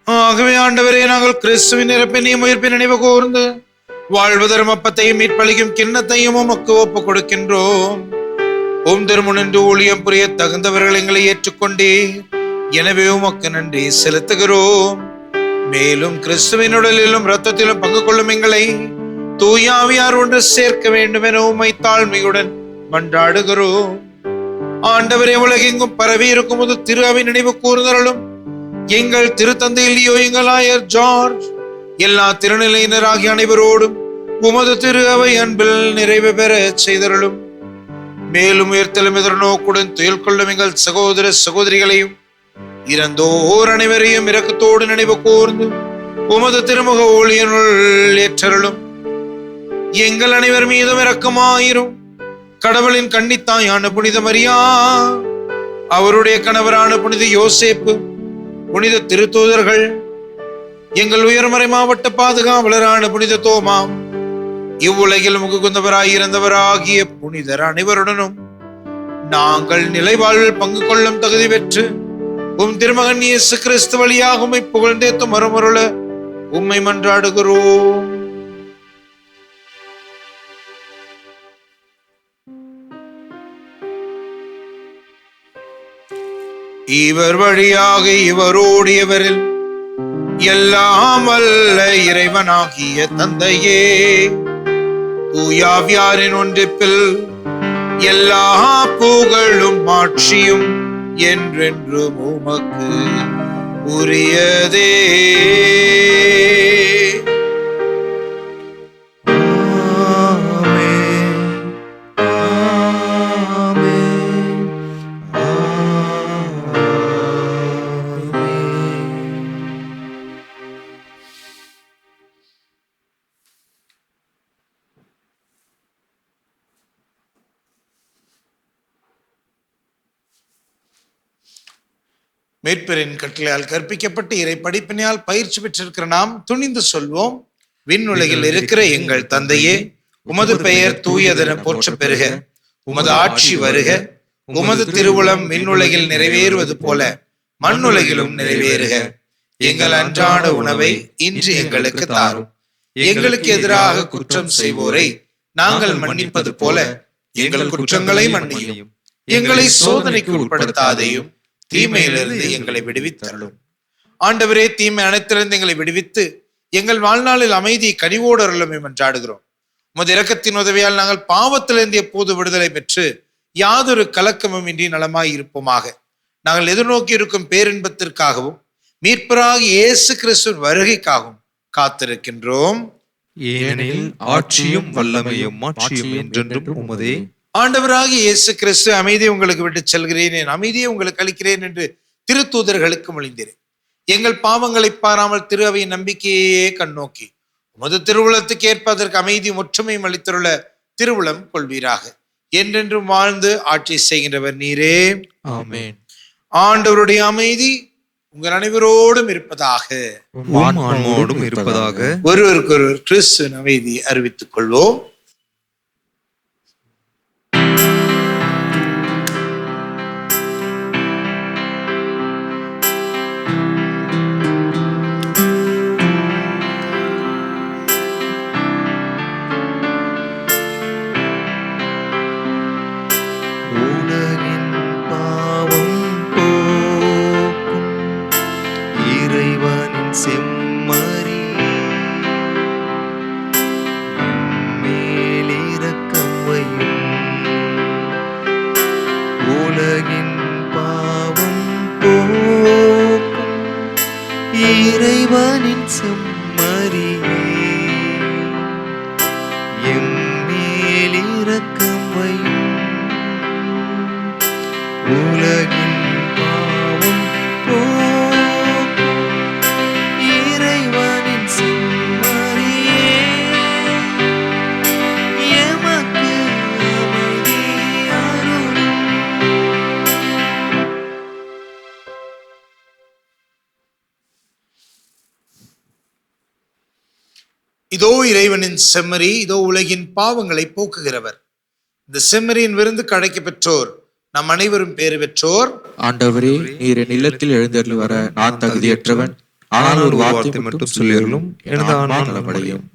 ஆகவே ஆண்டவரே, நாங்கள் கிறிஸ்துவின் இறப்பினையும் உயிர்ப்பின் நினைவு கூர்ந்து வாழ்வதரும் அப்பத்தையும் மீட்பளிக்கும் கிண்ணத்தையும் உமக்கு ஒப்புக் கொடுக்கின்றோம். திருமுனின்று ஊழியம் புரிய தகுந்தவர்கள் எங்களை ஏற்றுக்கொண்டே, எனவே உமக்கு நன்றி செலுத்துகிறோம். மேலும் கிறிஸ்துவின் உடலிலும் இரத்தத்திலும் பங்கு கொள்ளும் எங்களை தூய ஆவியார் ஒன்று சேர்க்க வேண்டும் என உம்மை தாழ்மையுடன் மன்றாடுகிறோம். ஆண்டவரே, உலகெங்கும் பரவி இருக்கும் போது திரு அவை நினைவு கூர்ந்தருளும். எங்கள் திருத்தந்தை லியோ, எங்கள் ஆயர் ஜார்ஜ், எல்லா திருநிலையினராகிய அனைவரோடும் உமது திரு அவை அன்பில் நிறைவு பெற செய்தருளும். மேலும் உயர்த்தலும் எதிர்நோக்குடன் துயில் கொள்ளும் எங்கள் சகோதர சகோதரிகளையும் இறந்தோர் அனைவரையும் இரக்கத்தோடு நினைவு கூர்ந்து உமது திருமுக ஒளியினுள் ஏற்றருளும். எங்கள் அனைவர் மீதும் இரக்கமாயிரும். கடவுளின் கன்னித்தாயான புனித மரியா, அவருடைய கணவரான புனித யோசேப்பு, புனித திருத்தூதர்கள், எங்கள் உயர்மறை மாவட்ட பாதுகாவலரான புனித தோமா, இவ்வுலகில் முகுந்தவராய் இறந்தவராகிய புனிதர் அனைவருடனும் நாங்கள் நிலைவாழ்வில் பங்கு கொள்ளும் தகுதி பெற்று உம் திருமகன் இயேசு கிறிஸ்து வழியாக உம்மை புகழ்ந்தேத்து மறுமருள உம்மை மன்றாடுகிறோம். இவர் வழியாக இவரோடு இவரில் எல்லாம் வல்ல இறைவனாகிய தந்தையே, தூயாவியாரின் ஒன்றிப்பில் எல்லா புகழும் ஆட்சியும் என்றென்றும் உமக்கு உரியதே. மேற்பெரின் கட்டளையால் கற்பிக்கப்பட்டு இறை படிப்பினையால் பயிற்சி பெற்றிருக்கிற நாம் துணிந்து சொல்வோம். விண்ணுலகில் இருக்கிற எங்கள் தந்தையே, உமது பெயர் தூயதென போற்றப் பெறுக. உமது ஆட்சி வருக. உமது திருவுளம் விண்ணுலகில் நிறைவேறுவது போல மண்ணுலகிலும் நிறைவேறுக. எங்கள் அன்றாட உணவை இன்று எங்களுக்கு தாரும். எங்களுக்கு எதிராக குற்றம் செய்வோரை நாங்கள் மன்னிப்பது போல எங்கள் குற்றங்களை மன்னியும். எங்களை சோதனைக்கு உட்படுத்தாதையும் தீமையிலிருந்து எங்களை விடுவித்தருளும். ஆண்டவரே, தீமை அனைத்திலிருந்து எங்களை விடுவித்து எங்கள் வாழ்நாளில் அமைதியை கனிவோடு அருளும் என்றாடுகிறோம். உமது இரக்கத்தின் உதவியால் நாங்கள் பாவத்திலிருந்து எப்போது விடுதலை பெற்று யாதொரு கலக்கமும் இன்றி நலமாய் இருப்போமாக. நாங்கள் எதிர்நோக்கி இருக்கும் பேரின்பத்திற்காகவும் மீட்பராகிய இயேசு கிறிஸ்துவின் வருகைக்காகவும் காத்திருக்கின்றோம். ஏனெனில் ஆட்சியும் வல்லமையும் மாட்சியும் என்றென்றும் உமதே. ஆண்டவராகிய இயேசு கிறிஸ்து, அமைதியை உங்களுக்கு விட்டு செல்கிறேன், என் அமைதியை உங்களுக்கு அளிக்கிறேன் என்று திருத்தூதர்களுக்கு மொழிந்தேன். எங்கள் பாவங்களை பாராமல் திரு அவையின் நம்பிக்கையே கண்ணோக்கி உமது திருவுளத்துக்கு ஏற்ப அதற்கு அமைதியும் ஒற்றுமையும் அளித்துள்ள திருவுளம் கொள்வீராக. என்றென்றும் வாழ்ந்து ஆட்சி செய்கின்றவர் நீரே. ஆமென். ஆண்டவருடைய அமைதி உங்கள் அனைவரோடும் இருப்பதாக. ஒருவருக்கொருவர் கிறிஸ்துவின் அமைதியை அறிவித்துக் கொள்வோம். இறைவனின் செம்மறியே, எம் மேல் இரக்கம் வையும். உலகின் பாவம் போக்கும் இறைவனின் செம்மறியே, எமக்கு அமைதி அருளும். இதோ இறைவனின் செம்மறி, இதோ உலகின் பாவங்களை போக்குகிறவர். இந்த செம்மறியின் விருந்துக்கு அழைக்க பெற்றோர் நம் அனைவரும் பேறு பெற்றோர். ஆண்டவரே, நீர் என் இல்லத்தில் எழுந்தருளி வர நான் தகுதியற்றவன். ஆனால் ஒரு வார்த்தை மட்டும் சொல்லியருளும், எனது ஆன்மா நலமடையும்.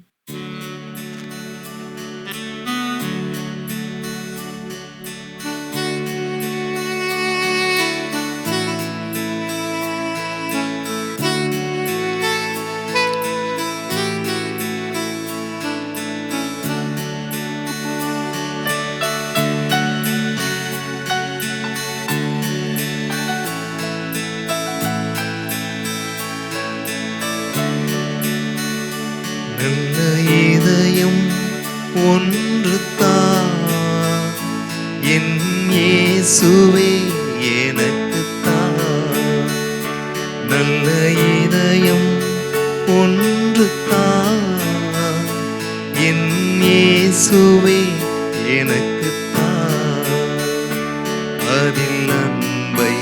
ஒன்று தான் என் இயேசுவே எனக்குத்தான். நல்ல இதயம் ஒன்று தான் என் இயேசுவே எனக்குத்தான். அதில் அன்பை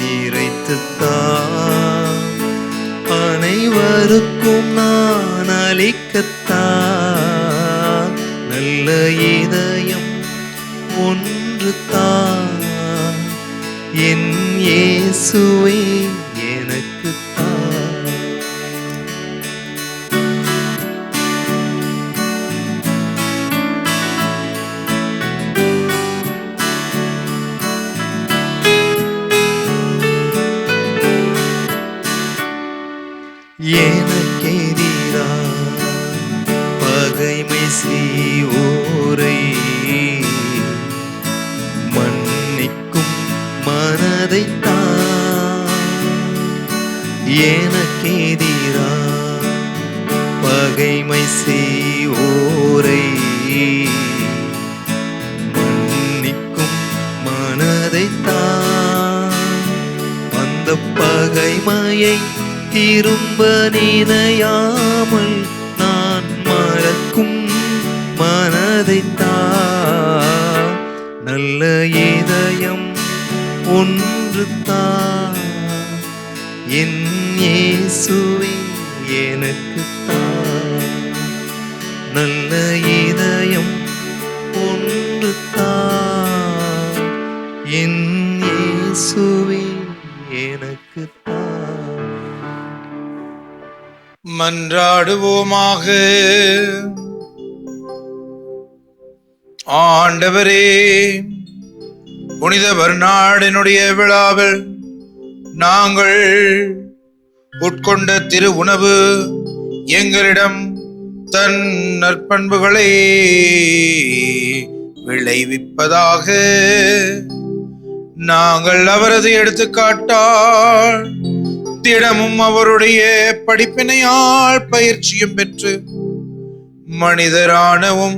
நிறைத்துத்தான் அனைவருக்கும் நான் அளிக்கத்தான். நல்ல இதயம் ஒன்று தான் என் இயேசுவே எனக்குத்தான். எனக்கெதிரா பகைமை செய்வோரை மன்னிக்கும் மனதைத்தான். எனக்கெதிரா பகைமை செய்வோரை மன்னிக்கும் மனதைத்தான். அந்த பகைமையை திரும்ப நினையாமல் நான் மறக்கும் மனதைத்தான். நல்ல இதயம் ஒன்று தான் என் இயேசுவே எனக்குத்தான். நல்ல இதயம் ஒன்று தான் என் இயேசுவே எனக்குத்தான். மன்றாடுவோமாக. ஆண்டவரே, புனித பர்னார்டினுடைய விழாவில் நாங்கள் உட்கொண்ட திரு உணவு எங்களிடம் தன் நற்பண்புகளை விளைவிப்பதாக. நாங்கள் அவரது எடுத்துக்காட்டால் திடமும் அவருடைய படிப்பினையால் பயிற்சியும் பெற்று மனிதரானவும்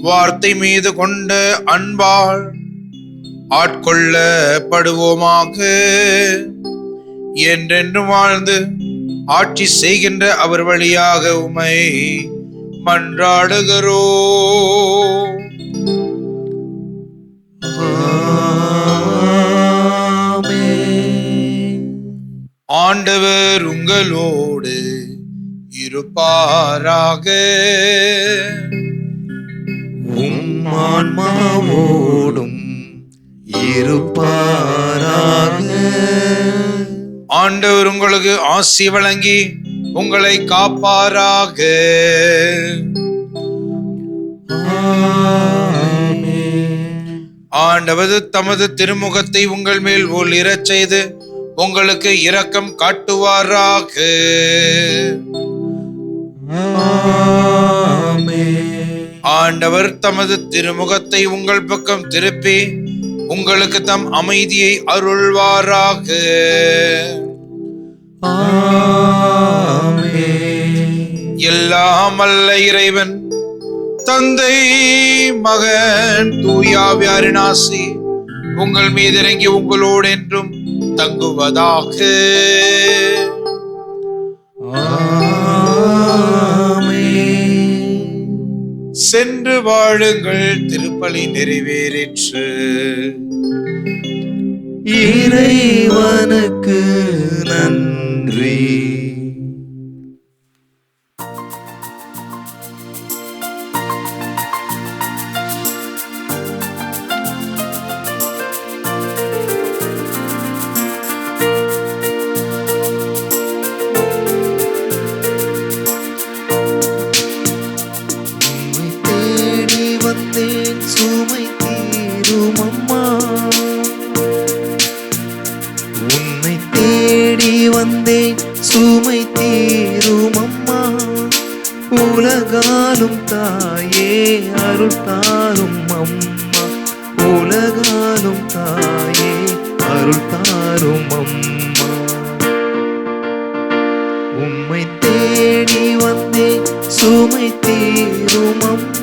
வார்த்தை மீது கொண்ட அன்பால் ஆட்கொள்ளப்படுவோமாக. என்றென்று வாழ்ந்து ஆட்சி செய்கின்ற அவர் வழியாக உம்மை மன்றாடுகிறோம். ஆண்டவர் உங்களோடு இருப்பாராக. உம் ஆன்மாவோடும் இருப்பாராக. ஆண்டவர் உங்களுக்கு ஆசி வழங்கி உங்களை காப்பாராக. ஆண்டவர் தமது திருமுகத்தை உங்கள் மேல் ஒளிரச் செய்து உங்களுக்கு இரக்கம் காட்டுவாராக. ஆண்டவர் தமது திருமுகத்தை உங்கள் பக்கம் திருப்பி உங்களுக்கு தம் அமைதியை அருள்வாராக. எல்லாம் வல்ல இறைவன் தந்தை, மகன், தூய ஆவியாரின் ஆசி உங்கள் மீது இறங்கி உங்களோடு என்றும் தங்குவதாக. சென்று வாழுங்கள், திருப்பலி நிறைவேறிற்று. இறைவனுக்கு நன்றி. சுமை தீரும் அம்மா, உன்னை தேடி வந்தேன் சுமை தீரும் அம்மா. உலகாலும் தாயே அருள் தாரும் அம்மா, உலகாலும் தாயே அருள் தாரும் அம்மா. உம்மை தேடி வந்தேன் சுமை தீரும் அம்மா,